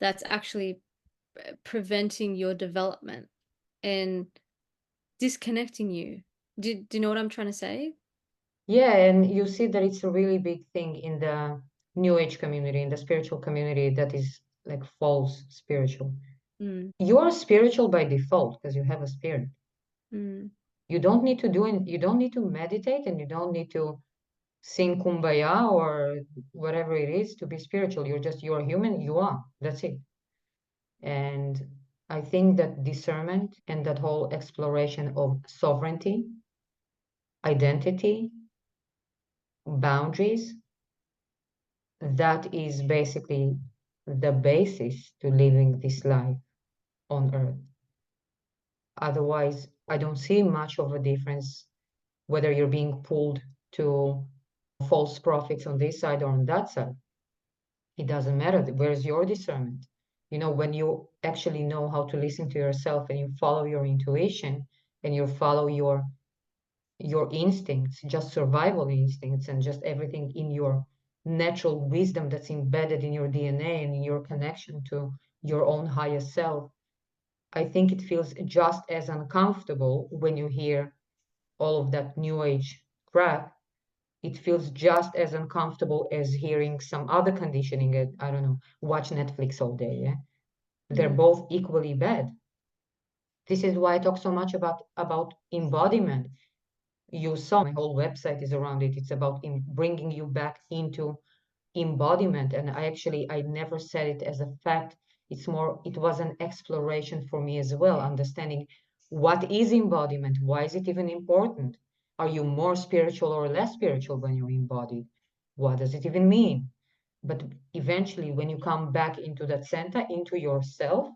that's actually preventing your development and disconnecting you. Do you know what I'm trying to say?
Yeah, and you see that it's a really big thing in the New Age community, in the spiritual community that is like false spiritual.
Mm,
You are spiritual by default because you have a spirit.
mm,
You don't need to do it, you don't need to meditate and you don't need to sing kumbaya or whatever it is to be spiritual. You're human, you are. That's it. And I think that discernment and that whole exploration of sovereignty, identity, boundaries, that is basically the basis to living this life on earth. Otherwise, I don't see much of a difference whether you're being pulled to false prophets on this side or on that side. It doesn't matter. Where's your discernment? When you actually know how to listen to yourself and you follow your intuition and you follow your instincts, just survival instincts and just everything in your natural wisdom that's embedded in your DNA and in your connection to your own higher self, I think it feels just as uncomfortable when you hear all of that new age crap. It feels just as uncomfortable as hearing some other conditioning. I don't know, watch Netflix all day. Yeah, they're
mm,
both equally bad. This is why I talk so much about embodiment. You saw my whole website is around it. It's about bringing you back into embodiment. And I never said it as a fact. It was an exploration for me as well, understanding what is embodiment? Why is it even important? Are you more spiritual or less spiritual when you're embodied? What does it even mean? But eventually, when you come back into that center, into yourself,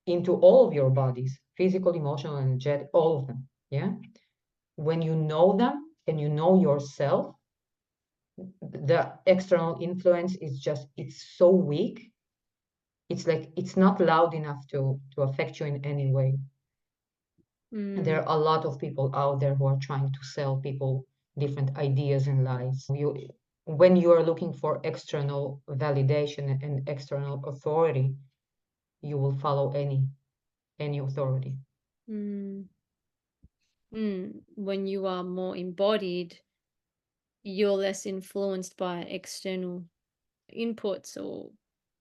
into all of your bodies, physical, emotional, energetic, all of them, yeah? When you know them and you know yourself, the external influence is just, it's so weak. It's like it's not loud enough to affect you in any way. And
mm,
there are a lot of people out there who are trying to sell people different ideas and lies. When you are looking for external validation and external authority, you will follow any authority.
mm, When you are more embodied, you're less influenced by external inputs or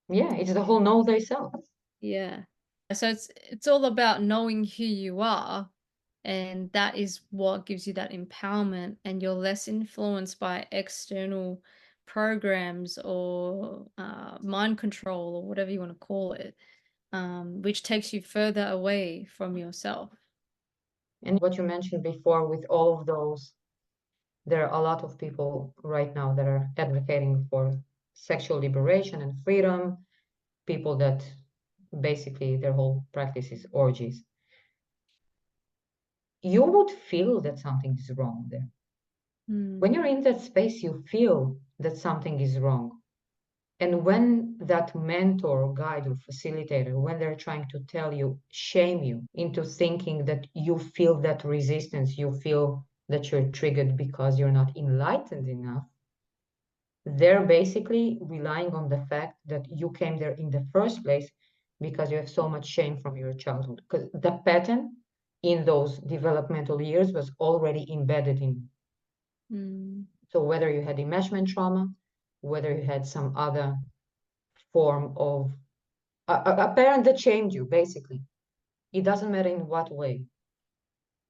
Yeah, it's the whole know thyself.
yeah. So it's all about knowing who you are, and that is what gives you that empowerment, and you're less influenced by external programs or mind control or whatever you want to call it, which takes you further away from yourself.
And what you mentioned before with all of those, there are a lot of people right now that are advocating for sexual liberation and freedom, people that basically their whole practice is orgies. you would feel that something is wrong there. When
Mm.
you're in that space, you feel that something is wrong. And when that mentor, guide, or facilitator, when they're trying to tell you, shame you into thinking that you feel that resistance, you feel that you're triggered because you're not enlightened enough, they're basically relying on the fact that you came there in the first place because you have so much shame from your childhood. Because the pattern in those developmental years was already embedded in you.
Mm.
So whether you had enmeshment trauma, whether you had some other form of a parent that shamed you, basically, it doesn't matter in what way,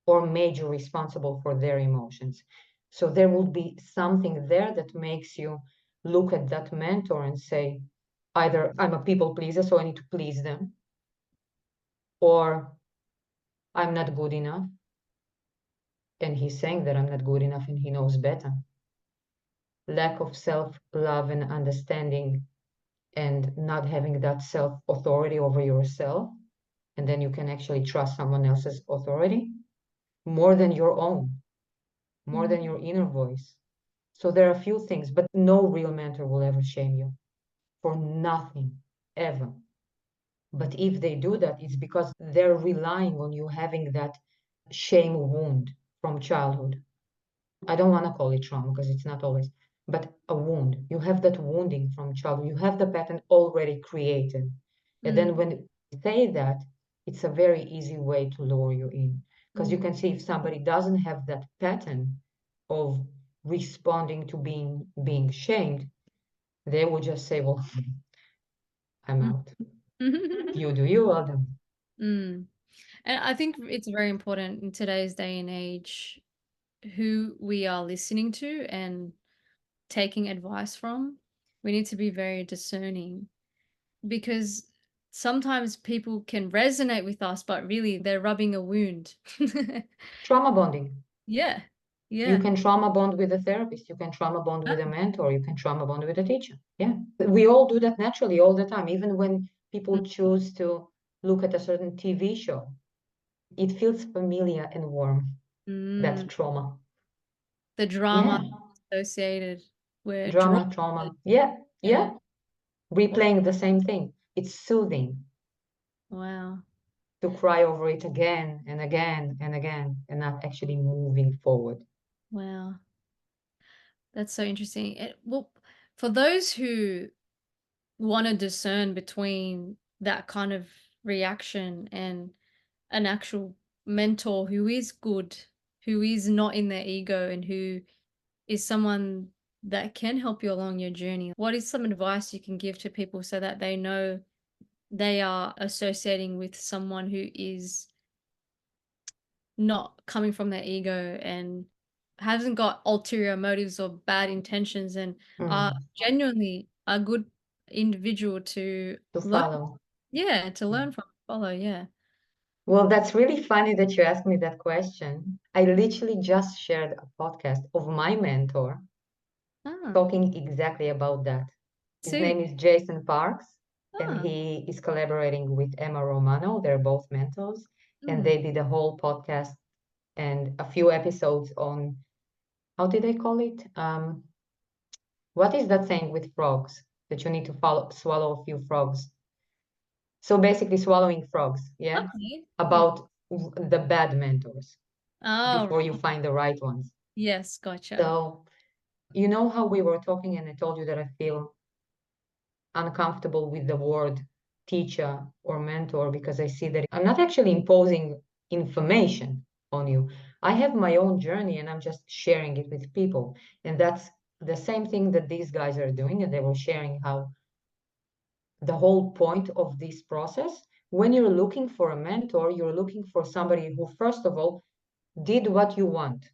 or made you responsible for their emotions. So there will be something there that makes you look at that mentor and say, either I'm a people pleaser, so I need to please them, or I'm not good enough. And he's saying that I'm not good enough and he knows better. Lack of self-love and understanding, and not having that self-authority over yourself. And then you can actually trust someone else's authority more than your own, more
Mm.
than your inner voice. So there are a few things, but no real mentor will ever shame you for nothing, ever. But if they do that, it's because they're relying on you having that shame wound from childhood. I don't want to call it trauma because it's not always, but a wound. You have that wounding from childhood. You have the pattern already created. And then
Mm.
when you say that, it's a very easy way to lure you in. Because you
Mm.
can see if somebody doesn't have that pattern of responding to being shamed, they will just say, well, I'm
Mm.
out. You do you, I'll do.
Mm. And I think it's very important in today's day and age who we are listening to and taking advice from. We need to be very discerning because sometimes people can resonate with us, but really they're rubbing a wound.
Trauma bonding.
Yeah.
You
Yeah.
can trauma bond with a therapist. You can trauma bond with a mentor. You can trauma bond with a teacher. Yeah. We all do that naturally all the time. Even when people choose to look at a certain TV show, it feels familiar and warm,
Mm.
that trauma.
The drama
Yeah.
associated. We're drawn
Drama,
to it.
trauma. Yeah.
Yeah.
Yeah. Replaying the same thing. It's soothing
Wow.
to cry over it again and again and again and not actually moving forward.
Wow. That's so interesting. Well, for those who want to discern between that kind of reaction and an actual mentor who is good, who is not in their ego, and who is someone that can help you along your journey, what is some advice you can give to people so that they know they are associating with someone who is not coming from their ego and hasn't got ulterior motives or bad intentions and are
Mm.
genuinely a good individual to
To
learn,
follow.
yeah, to learn from, follow, yeah.
Well, that's really funny that you asked me that question. I literally just shared a podcast of my mentor
Ah,
talking exactly about that. His
see.
name is Jason Parks, and
Ah,
he is collaborating with Emma Romano. They're both mentors, and
mm.
they did a whole podcast and a few episodes on, how did they call it? What is that thing with frogs that you need to swallow a few frogs? So basically, swallowing frogs, yeah,
Okay. Yeah.
about the bad mentors
Oh,
before you find the right ones.
yes, gotcha.
So, you know how we were talking, and I told you that I feel uncomfortable with the word teacher or mentor because I see that I'm not actually imposing information on you. I have my own journey and I'm just sharing it with people. And that's the same thing that these guys are doing. And they were sharing how the whole point of this process, when you're looking for a mentor, you're looking for somebody who, first of all, did what you want,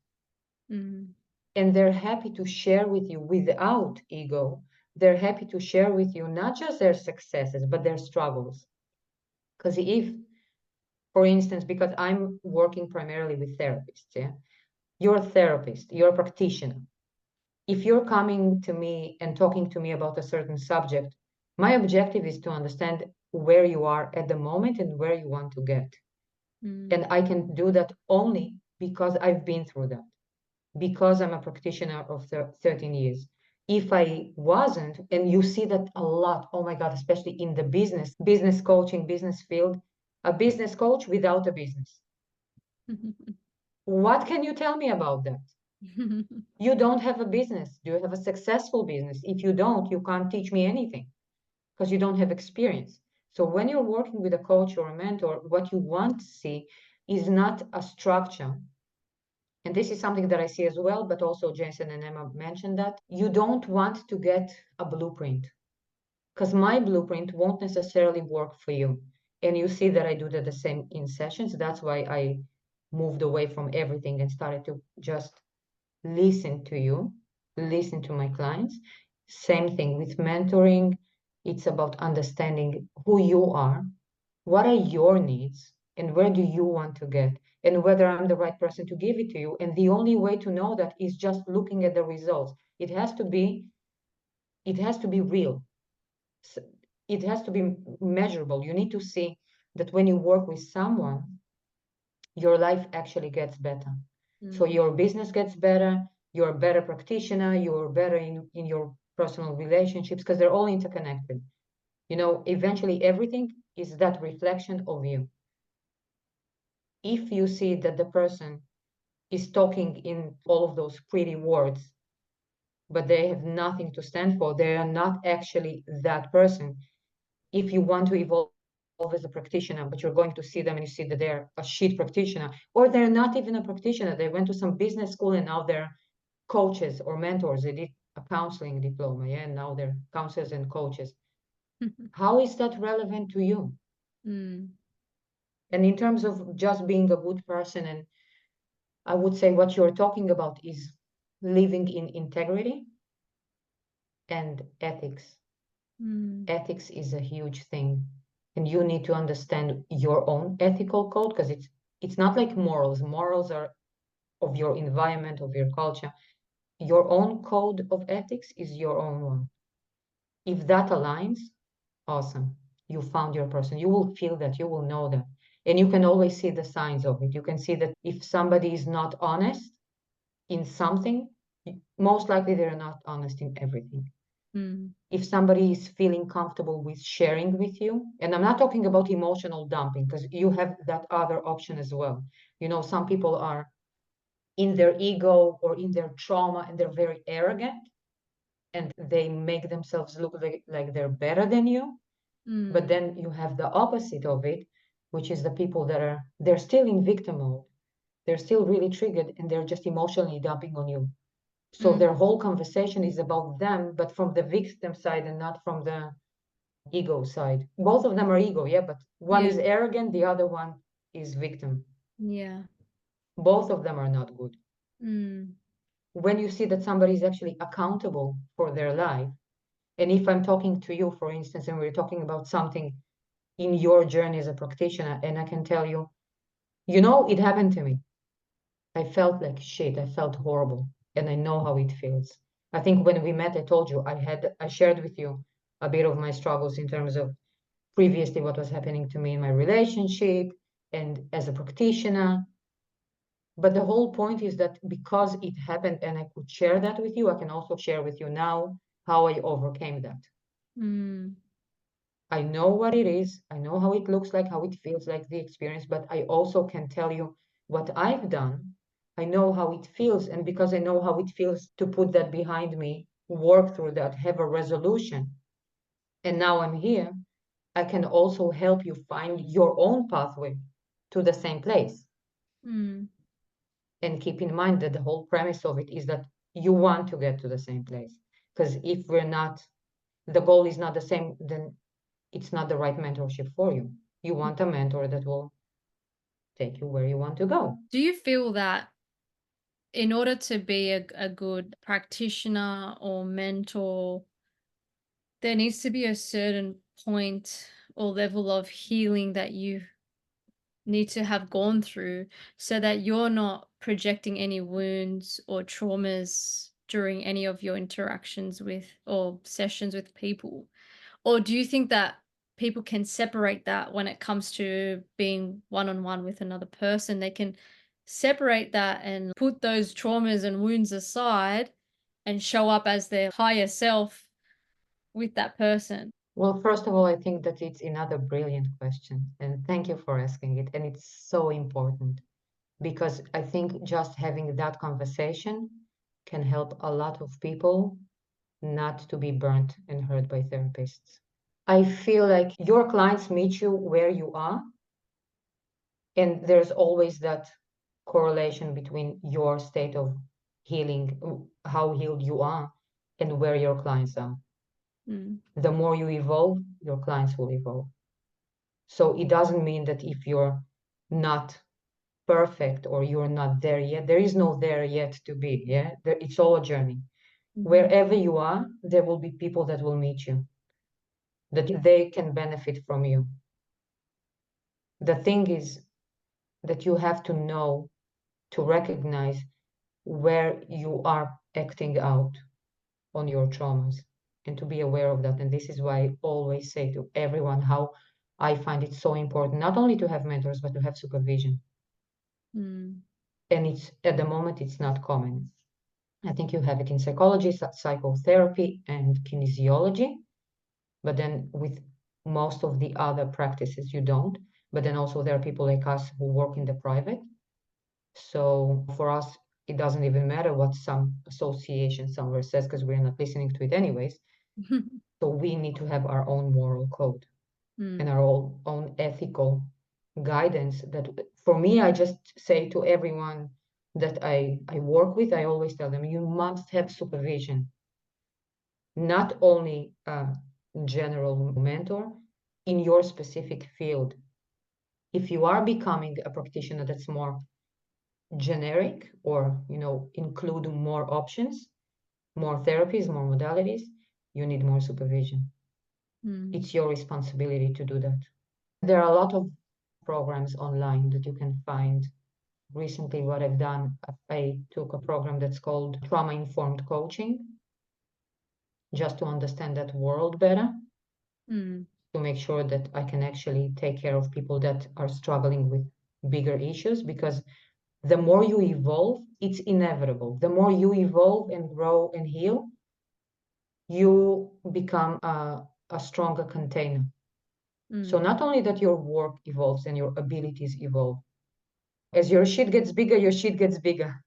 Mm,
and they're happy to share with you without ego. They're happy to share with you not just their successes, but their struggles. Because if, for instance, because I'm working primarily with therapists, yeah, you're a therapist, you're a practitioner. If you're coming to me and talking to me about a certain subject, my objective is to understand where you are at the moment and where you want to get.
mm,
And I can do that only because I've been through that, because I'm a practitioner of 13 years. If I wasn't, and you see that a lot, oh my God, especially in the business coaching, business field, a business coach without a business. What can you tell me about that? You don't have a business. Do you have a successful business? If you don't, you can't teach me anything because you don't have experience. So when you're working with a coach or a mentor, what you want to see is not a structure. And this is something that I see as well, but also Jason and Emma mentioned that you don't want to get a blueprint because my blueprint won't necessarily work for you. And you see that I do that the same in sessions. That's why I moved away from everything and started to just listen to you, listen to my clients. Same thing with mentoring. It's about understanding who you are, what are your needs, and where do you want to get, and whether I'm the right person to give it to you. And the only way to know that is just looking at the results. It has to be real. It has to be measurable. You need to see that when you work with someone, your life actually gets better. So
Mm,
your business gets better, you're a better practitioner, you're better in your personal relationships because they're all interconnected. Eventually everything is that reflection of you. If you see that the person is talking in all of those pretty words, but they have nothing to stand for, they are not actually that person. If you want to evolve as a practitioner, but you're going to see them and you see that they're a shit practitioner, or they're not even a practitioner, they went to some business school and now they're coaches or mentors, they did a counseling diploma, yeah, and now they're counselors and coaches. How is that relevant to you?
mm,
And in terms of just being a good person, and I would say what you're talking about is living in integrity and ethics.
mm,
Ethics is a huge thing, and you need to understand your own ethical code because it's not like morals are of your environment, of your culture. Your own code of ethics is your own one. If that aligns, awesome, you found your person. You will feel that, you will know that, and you can always see the signs of it. You can see that if somebody is not honest in something, most likely they're not honest in everything.
mm,
If somebody is feeling comfortable with sharing with you, and I'm not talking about emotional dumping because you have that other option as well. Some people are in their ego or in their trauma and they're very arrogant and they make themselves look like they're better than you. But
mm,
then you have the opposite of it, which is the people they're still in victim mode. They're still really triggered and they're just emotionally dumping on you. So
mm,
their whole conversation is about them, but from the victim side and not from the ego side. Both of them are ego, yeah, but one
yeah,
is arrogant, the other one is victim.
yeah,
Both of them are not good.
mm,
When you see that somebody is actually accountable for their life, and if I'm talking to you, for instance, and we're talking about something in your journey as a practitioner, and I can tell you, it happened to me. I felt like shit. I felt horrible, and I know how it feels. I think when we met, I told you I shared with you a bit of my struggles in terms of previously what was happening to me in my relationship and as a practitioner. But the whole point is that because it happened and I could share that with you, I can also share with you now how I overcame that.
mm,
I know what it is, I know how it looks like, how it feels like the experience, but I also can tell you what I've done. I know how it feels, and because I know how it feels to put that behind me, work through that, have a resolution, and now I'm here, I can also help you find your own pathway to the same place.
mm,
And keep in mind that the whole premise of it is that you want to get to the same place. Because if the goal is not the same, then it's not the right mentorship for you. You want a mentor that will take you where you want to go.
Do you feel that in order to be a good practitioner or mentor, there needs to be a certain point or level of healing that you need to have gone through so that you're not projecting any wounds or traumas during any of your interactions with or sessions with people? Or do you think that people can separate that when it comes to being one on one with another person? They can separate that and put those traumas and wounds aside and show up as their higher self with that person?
Well, first of all, I think that it's another brilliant question, and thank you for asking it. And it's so important because I think just having that conversation can help a lot of people not to be burnt and hurt by therapists. I feel like your clients meet you where you are, and there's always that correlation between your state of healing, how healed you are, and where your clients are.
Mm,
The more you evolve, your clients will evolve. So it doesn't mean that if you're not perfect or you're not there yet, there is no there yet to be. Yeah, it's all a journey.
mhm,
Wherever you are, there will be people that will meet you, that they can benefit from you. The thing is that you have to know to recognize where you are acting out on your traumas and to be aware of that. And this is why I always say to everyone how I find it so important not only to have mentors, but to have supervision.
mm,
And it's at the moment, it's not common. I think you have it in psychology, psychotherapy, and kinesiology, but then with most of the other practices, you don't. But then also there are people like us who work in the private. So for us, it doesn't even matter what some association somewhere says because we're not listening to it anyways. So we need to have our own moral code and
mm,
our own ethical guidance that for me, I just say to everyone that I work with, I always tell them, you must have supervision, not only a general mentor in your specific field. If you are becoming a practitioner that's more generic or, include more options, more therapies, more modalities, you need more supervision.
mm,
It's your responsibility to do that. There are a lot of programs online that you can find. Recently, what I've done, I took a program that's called Trauma Informed Coaching, just to understand that world better,
mm,
to make sure that I can actually take care of people that are struggling with bigger issues. Because the more you evolve, it's inevitable. The more you evolve and grow and heal, you become a stronger container. So
mm.
not only that your work evolves and your abilities evolve, as your shit gets bigger, your shit gets bigger,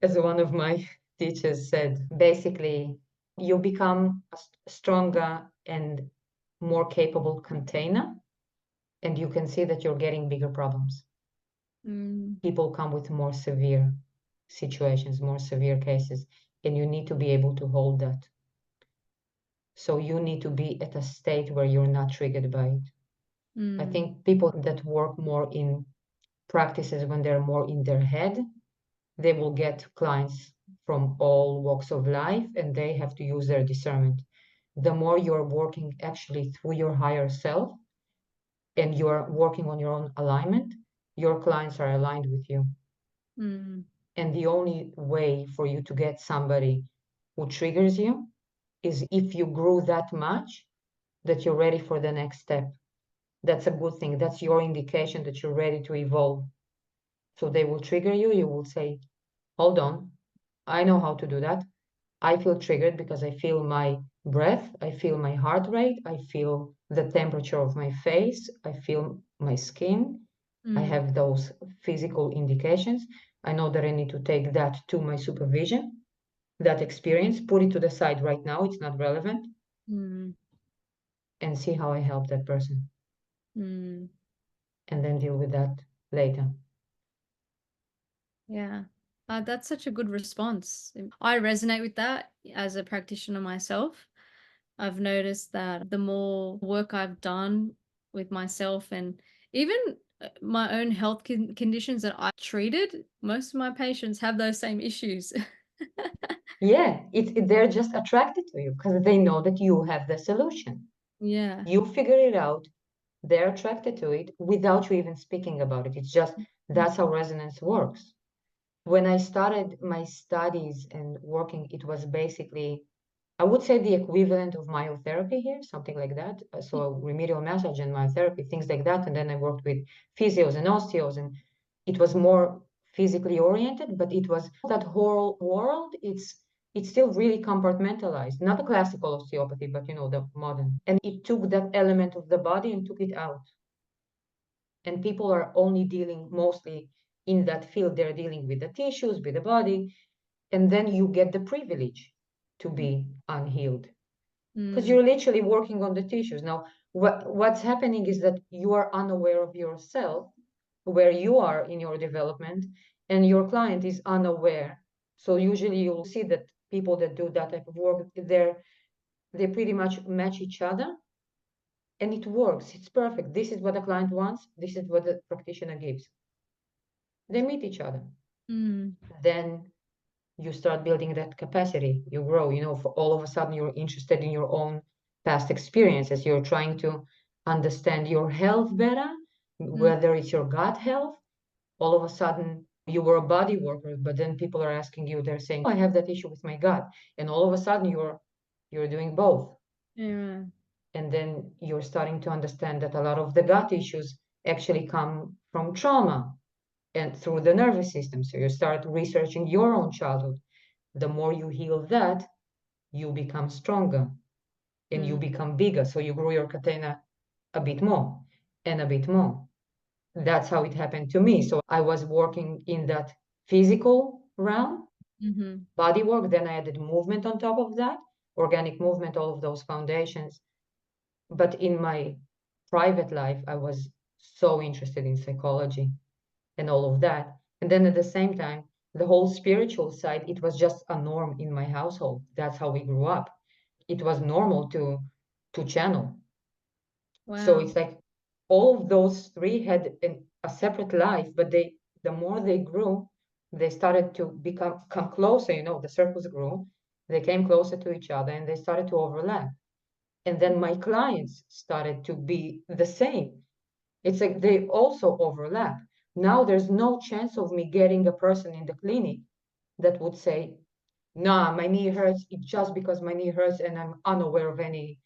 as one of my teachers said. Basically, you become a stronger and more capable container, and you can see that you're getting bigger problems.
Mm,
People come with more severe situations, more severe cases, and you need to be able to hold that. So you need to be at a state where you're not triggered by it. I
mm,
think people that work more in practices when they're more in their head, they will get clients from all walks of life and they have to use their discernment. The more you're working actually through your higher self and you're working on your own alignment, your clients are aligned with you.
mm,
And the only way for you to get somebody who triggers you is if you grew that much that you're ready for the next step. That's a good thing. That's your indication that you're ready to evolve. So they will trigger you. You will say, hold on, I know how to do that. I feel triggered because I feel my breath, I feel my heart rate, I feel the temperature of my face, I feel my skin. I
mm,
have those physical indications. I know that I need to take that to my supervision, that experience, put it to the side right now, it's not relevant,
mm,
and see how I help that person,
mm.
and then deal with that later.
Yeah. That's such a good response. I resonate with that as a practitioner myself. I've noticed that the more work I've done with myself and even my own health conditions that I treated, most of my patients have those same issues.
Yeah, they're just attracted to you because they know that you have the solution.
Yeah.
You figure it out, they're attracted to it without you even speaking about it. It's just that's how resonance works. When I started my studies and working, it was basically, I would say, the equivalent of myotherapy here, something like that. So remedial massage and myotherapy, things like that. And then I worked with physios and osteos. And It was more physically oriented, but it was that whole world. It's still really compartmentalized, not a classical osteopathy, but the modern. And it took that element of the body and took it out. And people are only dealing mostly in that field. They're dealing with the tissues, with the body, and then you get the privilege to be unhealed because
Mm.
you're literally working on the tissues. Now, what's happening is that you are unaware of yourself, where you are in your development, and your client is unaware. So usually you'll see that people that do that type of work, they pretty much match each other, and it works. It's perfect. This is what the client wants. This is what the practitioner gives. They meet each other.
Mm.
Then you start building that capacity. You grow. For all of a sudden you're interested in your own past experiences. You're trying to understand your health better,
Mm.
whether it's your gut health. All of a sudden you were a body worker, but then people are asking you, they're saying, "Oh, I have that issue with my gut," and all of a sudden you're doing both.
Yeah.
And then you're starting to understand that a lot of the gut issues actually come from trauma and through the nervous system. So you start researching your own childhood. The more you heal that, you become stronger and you
Mm.
become bigger. So you grow your catena a bit more and a bit more. That's how it happened to me. So I was working in that physical realm,
Mhm.
body work. Then I added movement on top of that, organic movement, all of those foundations. But in my private life, I was so interested in psychology and all of that. And then at the same time, the whole spiritual side, it was just a norm in my household. That's how we grew up. It was normal to channel. So
Wow.
it's like all of those three had a separate life, but the more they grew, they started to come closer. The circles grew, they came closer to each other, and they started to overlap. And then my clients started to be the same. It's like they also overlap. Now there's no chance of me getting a person in the clinic that would say, "Nah, my knee hurts. It's just because my knee hurts, and I'm unaware of any.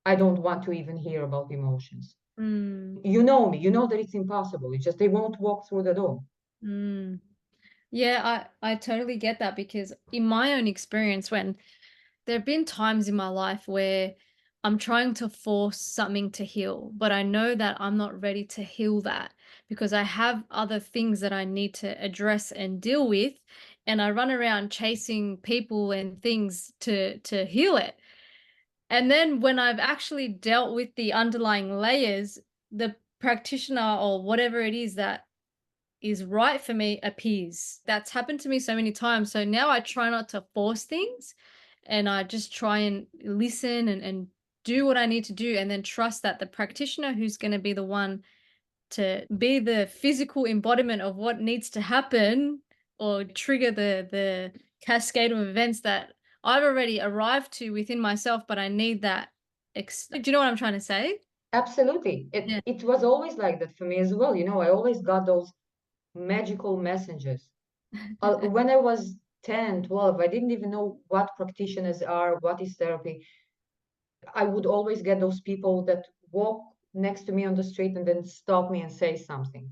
I don't want to even hear about emotions."
Mm.
You know me. You know that it's impossible. It's just they won't walk through the door.
Mm. Yeah, I totally get that because in my own experience, when there have been times in my life where I'm trying to force something to heal, but I know that I'm not ready to heal that because I have other things that I need to address and deal with, and I run around chasing people and things to heal it. And then when I've actually dealt with the underlying layers, the practitioner or whatever it is that is right for me appears. That's happened to me so many times. So now I try not to force things and I just try and listen and do what I need to do and then trust that the practitioner who's going to be the one to be the physical embodiment of what needs to happen or trigger the cascade of events that I've already arrived to within myself, but I need that. Do you know what I'm trying to say?
Absolutely.
Yeah.
It was always like that for me as well. I always got those magical messages. When I was 10, 12, I didn't even know what practitioners are, what is therapy. I would always get those people that walk next to me on the street and then stop me and say something.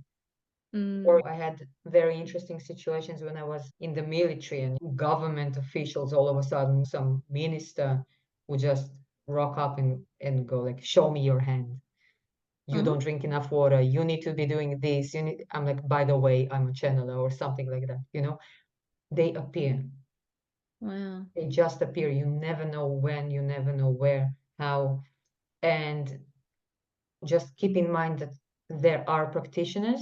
Mm.
Or I had very interesting situations when I was in the military and government officials, all of a sudden, some minister would just rock up and go like, "Show me your hand. You
Oh,
don't drink enough water. You need to be doing this. I'm like, "By the way, I'm a channeler," or something like that. They appear.
wow.
They just appear. You never know when, you never know where, how. And just keep in mind that there are practitioners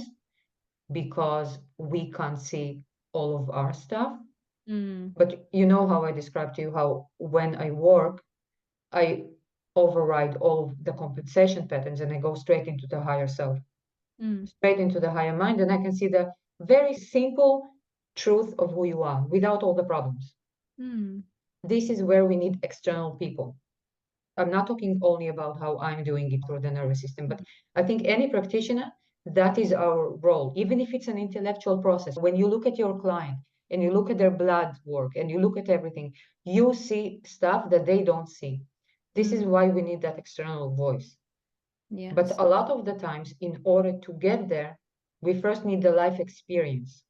because we can't see all of our stuff.
Mm.
But you know how I described to you how when I work, I override all of the compensation patterns and I go straight into the higher self,
Mm.
straight into the higher mind, and I can see the very simple truth of who you are without all the problems.
Mm.
This is where we need external people. I'm not talking only about how I'm doing it through the nervous system, but I think any practitioner, that is our role, even if it's an intellectual process. When you look at your client and you look at their blood work and you look at everything, you see stuff that they don't see. This is
Mm.
why we need that external voice. But
Yes.
a lot of the times, in order to get there, We first need the life experience.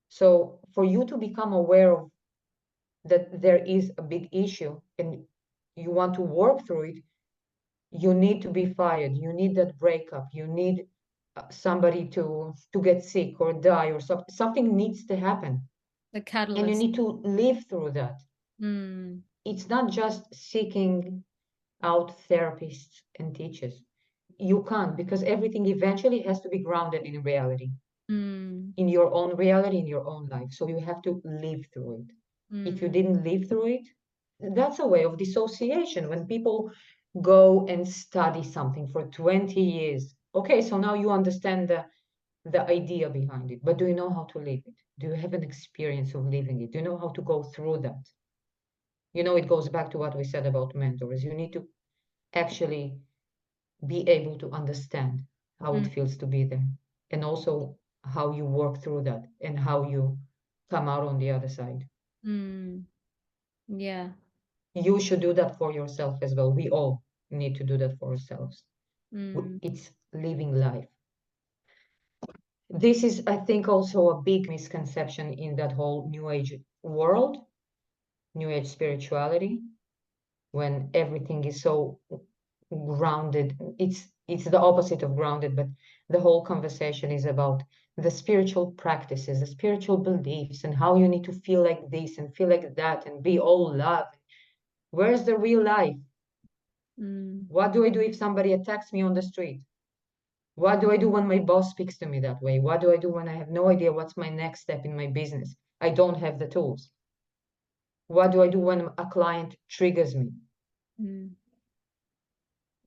So for you to become aware of that there is a big issue and you want to work through it, you need to be fired. You need that breakup. You need somebody to get sick or die or something needs to happen.
The
And you
catalyst.
need to live through that.
Mm,
It's not just seeking out therapists and teachers. You can't, because everything eventually has to be grounded in reality,
mm,
in your own reality, in your own life. So you have to live through it. If you
mm.
didn't live through it, that's a way of dissociation. When people go and study something for 20 years, okay, so now you understand the idea behind it, but do you know how to live it? Do you have an experience of living it? Do you know how to go through that? You know, it goes back to what we said about mentors. You need to actually be able to understand how it
Mm,
feels to be there, and also how you work through that and how you come out on the other side.
mm, yeah.
You should do that for yourself as well. We all need to do that for ourselves.
Mm,
It's living life. This is, I think, also a big misconception in that whole New Age world, New Age spirituality, when everything is so grounded. It's the opposite of grounded, but the whole conversation is about the spiritual practices, the spiritual beliefs, and how you need to feel like this and feel like that and be all love. Where's the real life?
mm,
What do I do if somebody attacks me on the street? What do I do when my boss speaks to me that way? What do I do when I have no idea what's my next step in my business? I don't have the tools. What do I do when a client triggers me?
mm,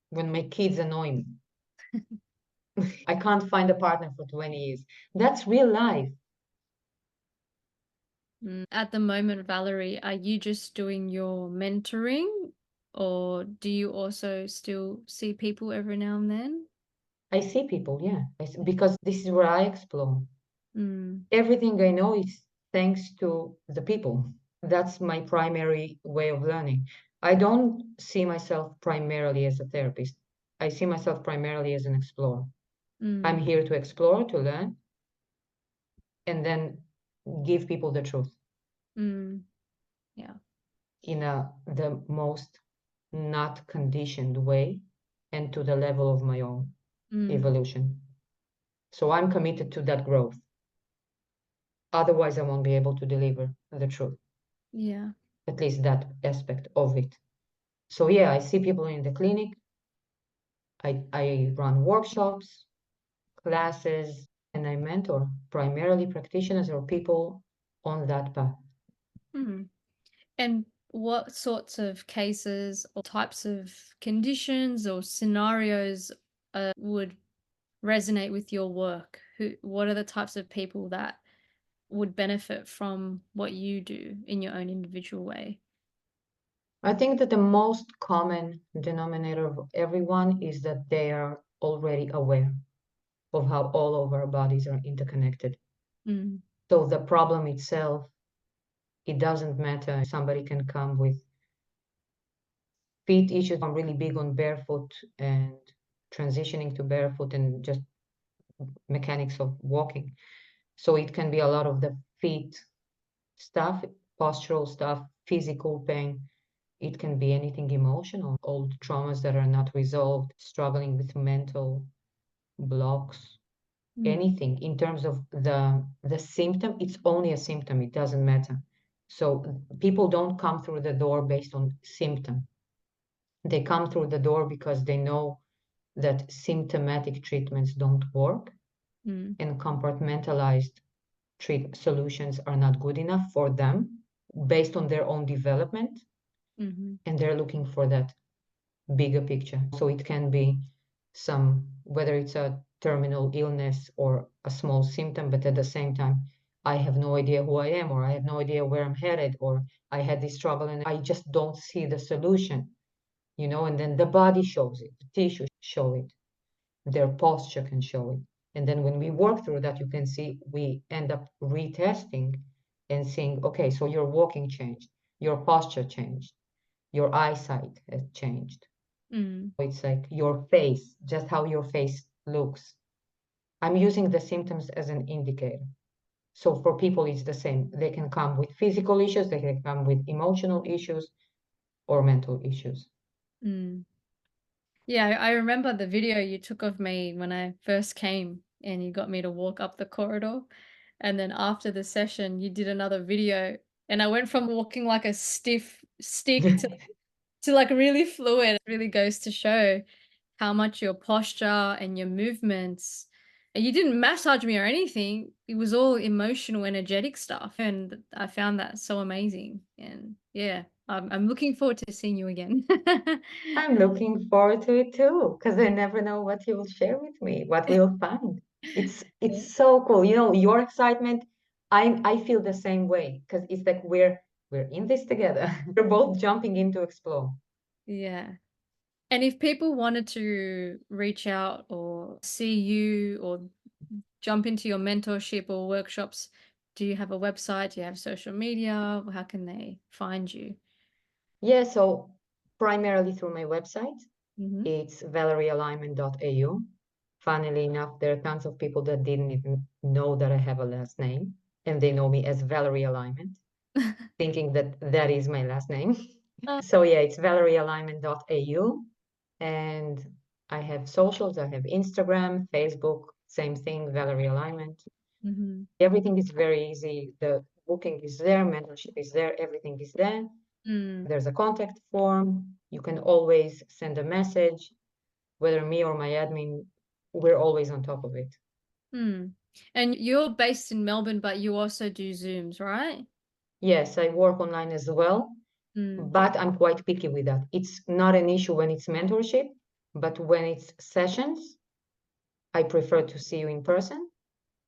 When my kids annoy me? I can't find a partner for 20 years. That's real life.
mm. At the moment, Valerie, are you just doing your mentoring, or do you also still see people every now and then?
I see people, yeah, because this is where I explore.
Mm,
Everything I know is thanks to the people. That's my primary way of learning. I don't see myself primarily as a therapist. I see myself primarily as an explorer. I'm
mm,
here to explore, to learn, and then give people the truth
mm, yeah.
in the most not conditioned way and to the level of my own
Mm,
evolution. So I'm committed to that growth. Otherwise, I won't be able to deliver the truth,
yeah.
at least that aspect of it. So yeah, I see people in the clinic. I run workshops, classes, and I mentor primarily practitioners or people on that path.
Mm. And what sorts of cases or types of conditions or scenarios would resonate with your work? What are the types of people that would benefit from what you do in your own individual way?
I think that the most common denominator of everyone is that they are already aware of how all of our bodies are interconnected.
Mm,
So the problem itself, it doesn't matter. Somebody can come with feet issues. I'm really big on barefoot and transitioning to barefoot and just mechanics of walking. So it can be a lot of the feet stuff, postural stuff, physical pain. It can be anything emotional, old traumas that are not resolved, struggling with mental blocks,
mm,
anything in terms of the symptom. It's only a symptom, it doesn't matter. So people don't come through the door based on symptom. They come through the door because they know that symptomatic treatments don't work
mm,
and compartmentalized solutions are not good enough for them based on their own development,
mhm,
and they're looking for that bigger picture. So it can be some, whether it's a terminal illness or a small symptom, but at the same time, I have no idea who I am, or I have no idea where I'm headed, or I had this struggle and I just don't see the solution, and then the body shows it, the tissue show it, their posture can show it. And then when we work through that, you can see we end up retesting and seeing, okay, so your walking changed, your posture changed, your eyesight has changed.
mm,
It's like your face, just how your face looks. I'm using the symptoms as an indicator. So for people, it's the same. They can come with physical issues, they can come with emotional issues or mental issues.
Mm. Yeah, I remember the video you took of me when I first came and you got me to walk up the corridor. And then after the session, you did another video and I went from walking like a stiff stick to like really fluid. It really goes to show how much your posture and your movements, and you didn't massage me or anything. It was all emotional, energetic stuff. And I found that so amazing. And yeah, I'm looking forward to seeing you again.
I'm looking forward to it too, because I never know what you will share with me, what we'll find. It's so cool. You know, your excitement, I feel the same way because it's like we're in this together. We're both jumping in to explore.
Yeah. And if people wanted to reach out or see you or jump into your mentorship or workshops, do you have a website? Do you have social media? How can they find you?
Yeah, so primarily through my website.
Hmm.
It's valeryalignment.au. Funnily enough, there are tons of people that didn't even know that I have a last name, and they know me as Valery Alignment, thinking that that is my last name. So yeah, it's valeryalignment.au, and I have socials. I have Instagram, Facebook, same thing, Valery Alignment.
Mm-hmm.
Everything is very easy. The booking is there, mentorship is there, everything is there.
Mm,
There's a contact form. You can always send a message, whether me or my admin, we're always on top of it.
mm. And you're based in Melbourne, but you also do Zooms, right?
Yes, I work online as well,
Mm,
but I'm quite picky with that. It's not an issue when it's mentorship, but when it's sessions, I prefer to see you in person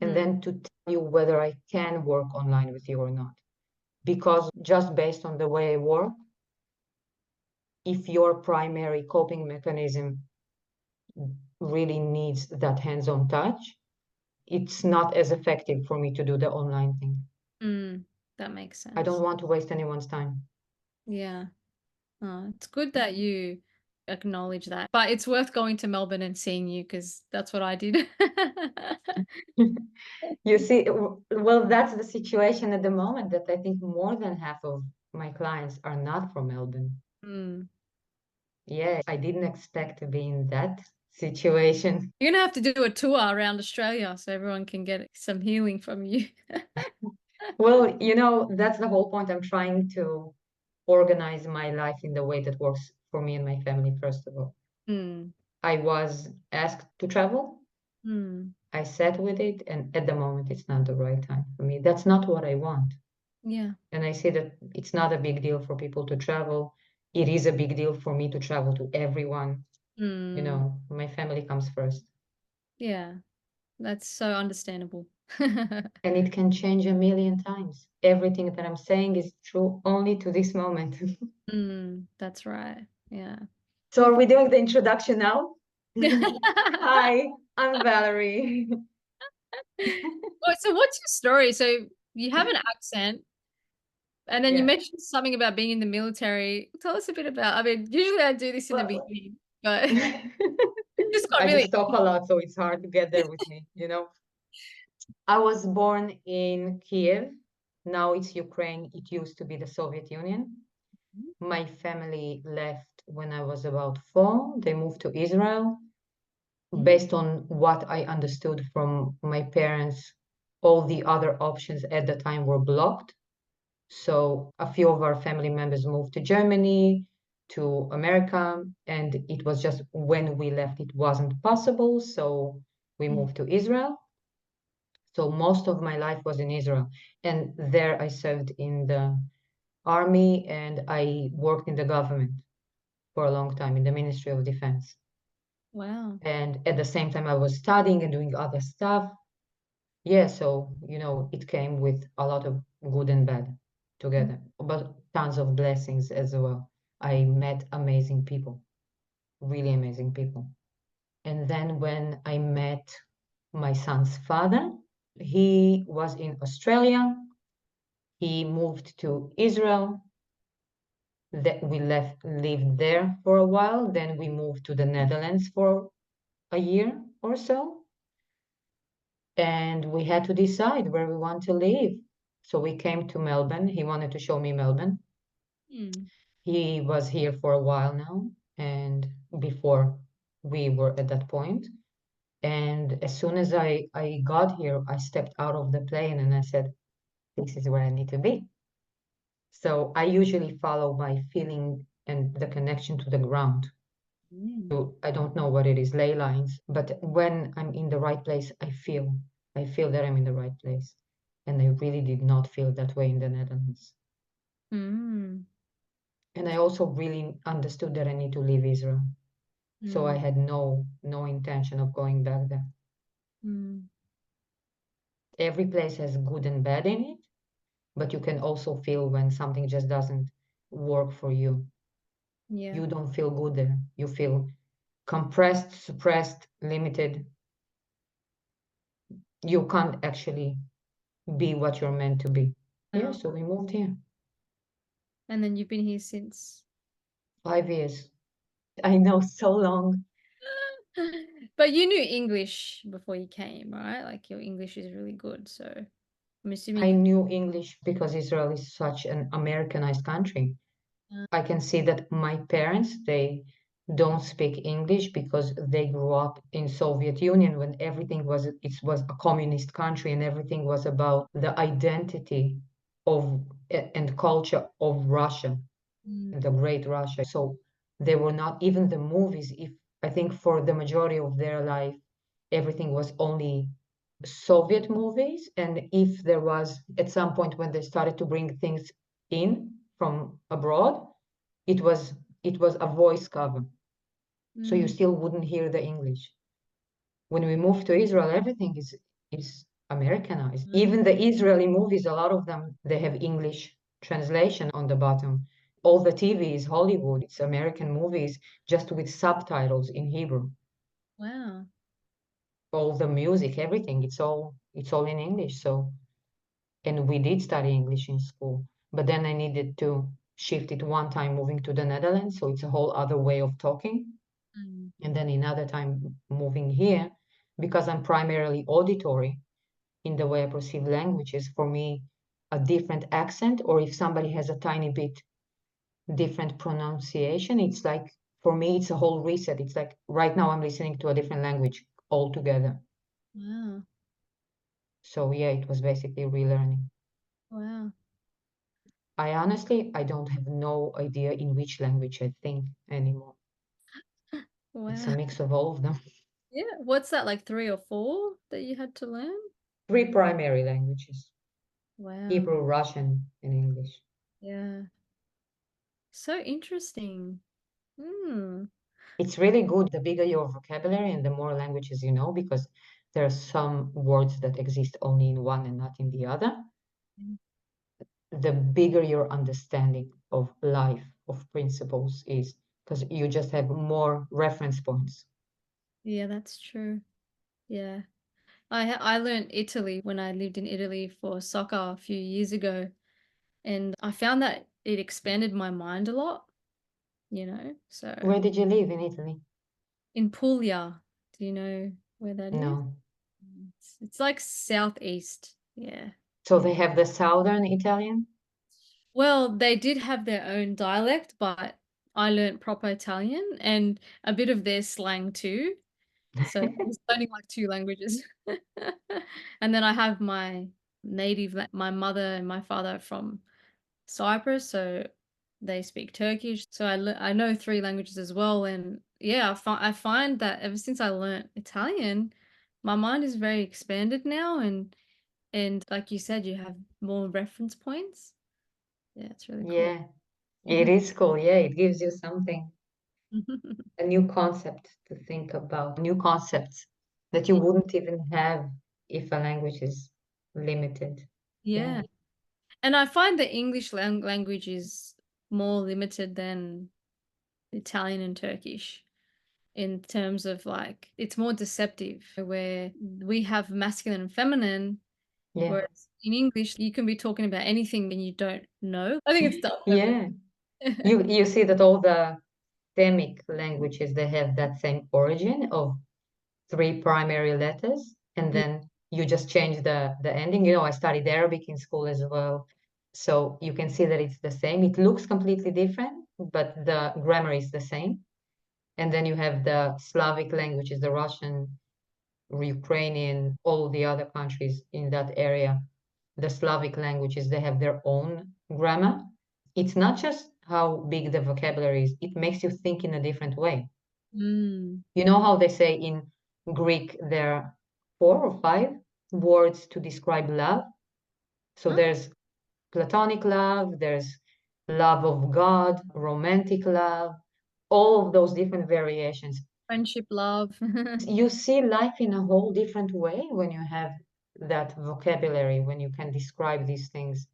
and
mm,
then to tell you whether I can work online with you or not. Because just based on the way I work, if your primary coping mechanism really needs that hands-on touch, it's not as effective for me to do the online thing.
mm. That makes
I don't
sense.
want to waste anyone's time.
Yeah. It's good that you acknowledge that. But it's worth going to Melbourne and seeing you because that's what I did.
You see, well, that's the situation at the moment that I think more than half of my clients are not from Melbourne.
Mm.
Yeah, I didn't expect to be in that situation.
You're gonna have to do a tour around Australia so everyone can get some healing from you.
Well, you know, that's the whole point. I'm trying to organize my life in the way that works for me and my family, first of all.
Mm,
I was asked to travel.
mm.
I sat with it, and at the moment, it's not the right time for me. That's not what I want.
Yeah.
And I see that it's not a big deal for people to travel. It is a big deal for me to travel to everyone. You
Mm.
know, my family comes first.
Yeah. That's so understandable.
And it can change a million times. Everything that I'm saying is true only to this moment.
Mm, that's right. Yeah.
So
Well,
are we doing the introduction now? Hi, I'm Valery.
well, so what's your story? So you have an accent, and then you
Yeah.
mentioned something about being in the military. Tell us a bit about, I mean, usually I do this in the
Well,
beginning, but just got
I
really
just talk a lot, so it's hard to get there with me, you know. I was born in Kiev. Now it's Ukraine. It used to be the Soviet Union. My family left when I was about 4. They moved to Israel.
Mhm.
Based on what I understood from my parents, all the other options at the time were blocked. So a few of our family members moved to Germany, to America, and it was just when we left, it wasn't possible. So we
Mm.
moved to Israel. So most of my life was in Israel. And there I served in the army and I worked in the government for a long time in the Ministry of Defense.
Wow.
And at the same time, I was studying and doing other stuff. Yeah, so, you know, it came with a lot of good and bad together, but tons of blessings as well. I met amazing people, really amazing people. And then when I met my son's father, he was in Australia. He moved to Israel. That we lived there for a while. Then we moved to the Netherlands for a year or so. And we had to decide where we want to live. So we came to Melbourne. He wanted to show me Melbourne.
Mm.
He was here for a while now, and before we were at that point. And as soon as I got here, I stepped out of the plane and I said, this is where I need to be. So I usually follow my feeling and the connection to the ground.
Mm.
So I don't know what it is, ley lines, but when I'm in the right place, I feel that I'm in the right place. And I really did not feel that way in the Netherlands.
Mm.
And I also really understood that I need to leave Israel. So I
Mm.
had no intention of going back there.
Mm.
Every place has good and bad in it, but you can also feel when something just doesn't work for you.
Yeah.
You don't feel good there. You feel compressed, suppressed, limited. You can't actually be what you're meant to be. Yeah,
Wow.
so we moved here.
And then you've been here since.
5 years. I know, so long.
But you knew English before you came, right? Like your English is really good, so I'm assuming
I
you.
knew English because Israel is such an Americanized country.
Uh,
I can see that my parents, they don't speak English because they grew up in Soviet Union when everything was it was a communist country and everything was about the identity of and culture of Russia,
mm,
the great Russia. So they were not even the movies, if I think for the majority of their life, everything was only Soviet movies. And if there was at some point when they started to bring things in from abroad, it was it was a voice cover. So you
mm,
still wouldn't hear the English. When we moved to Israel, everything is Americanized.
mm.
Even the Israeli movies, a lot of them, they have English translation on the bottom. All the TV is Hollywood. It's American movies just with subtitles in Hebrew.
Wow.
All the music, everything, it's all in English. So, and we did study English in school, but then I needed to shift it one time moving to the Netherlands, so it's a whole other way of talking.
Mm,
And then another time moving here, because I'm primarily auditory in the way I perceive languages, for me, a different accent, or if somebody has a tiny bit different pronunciation, it's like, for me, it's a whole reset. It's like right now I'm listening to a different language altogether.
wow.
So yeah, it was basically relearning.
Wow.
I don't have no idea in which language I think anymore. It's a
Wow.
mix of all of them.
Yeah. What's that, like three or four that you had to learn?
Three primary languages:
Wow.
Hebrew, Russian, and English.
Yeah. So interesting. Hmm.
It's really good the bigger your vocabulary and the more languages you know, because there are some words that exist only in one and not in the other. The bigger your understanding of life, of principles is, because you just have more reference points.
Yeah, that's true. Yeah. I learned Italy when I lived in Italy for soccer a few years ago, and I found that it expanded my mind a lot, you know? So
Where did you live in Italy?
in Puglia, do you know where that is?
No.
It's like southeast. Yeah.
So
Yeah.
they have the Southern Italian?
Well, they did have their own dialect, but I learnt proper Italian and a bit of their slang too. So I was learning like two languages. And then I have my my mother and my father are from Cyprus, so they speak Turkish. So I know three languages as well. And yeah, I find that ever since I learnt Italian, my mind is very expanded now. And like you said, you have more reference points. Yeah, it's really cool.
Yeah, it is cool. Yeah, it gives you something, a new concept to think about, new concepts that you
Yeah.
wouldn't even have if a language is limited. Yeah.
Yeah. And I find the English language is more limited than Italian and Turkish in terms of like it's more deceptive where we have masculine and feminine,
Yeah.
whereas in English you can be talking about anything and you don't know. I think it's dumb.
Yeah. You see that all the Semitic languages, they have that same origin of three primary letters, and
Yeah.
then You just change the ending. I studied Arabic in school as well. So you can see that it's the same. It looks completely different, but the grammar is the same. And then you have the Slavic languages, the Russian, Ukrainian, all the other countries in that area. The Slavic languages, they have their own grammar. It's not just how big the vocabulary is, it makes you think in a different way.
Mm.
You know how they say in Greek there are 4 or 5 words to describe love? So
Huh?
there's platonic love, there's love of God, romantic love, all of those different variations.
Friendship, love.
You see life in a whole different way when you have that vocabulary, when you can describe these things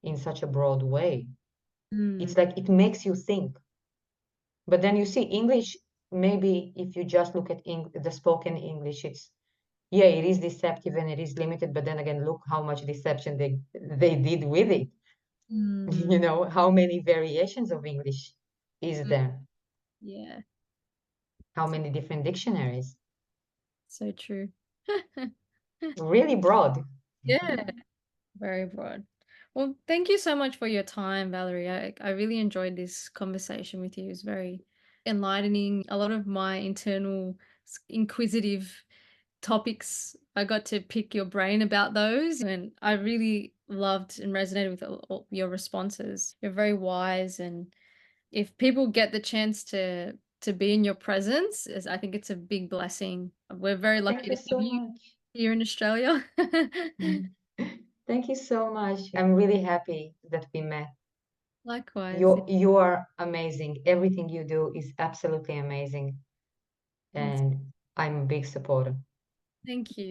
in such a broad way. It's
Mm.
like it makes you think. But then you see English, maybe if you just look at the spoken English, yeah, it is deceptive and it is limited, but then again, look how much deception they did with it.
Mm.
How many variations of English is
Mm.
there?
Yeah,
How many different dictionaries?
so true.
Really broad.
Yeah, very broad. Well, thank you so much for your time, Valerie. I really enjoyed this conversation with you. It's very enlightening. A lot of my internal inquisitive topics, I got to pick your brain about those, and I really loved and resonated with all your responses. You're very wise, and if people get the chance to be in your presence, I think it's a big blessing. We're very
Thank
lucky
you
to have
so
you
much.
here in Australia.
Thank you so much. I'm really happy that we met.
Likewise.
You are amazing. Everything you do is absolutely amazing.
Thanks.
And I'm a big supporter.
Thank you.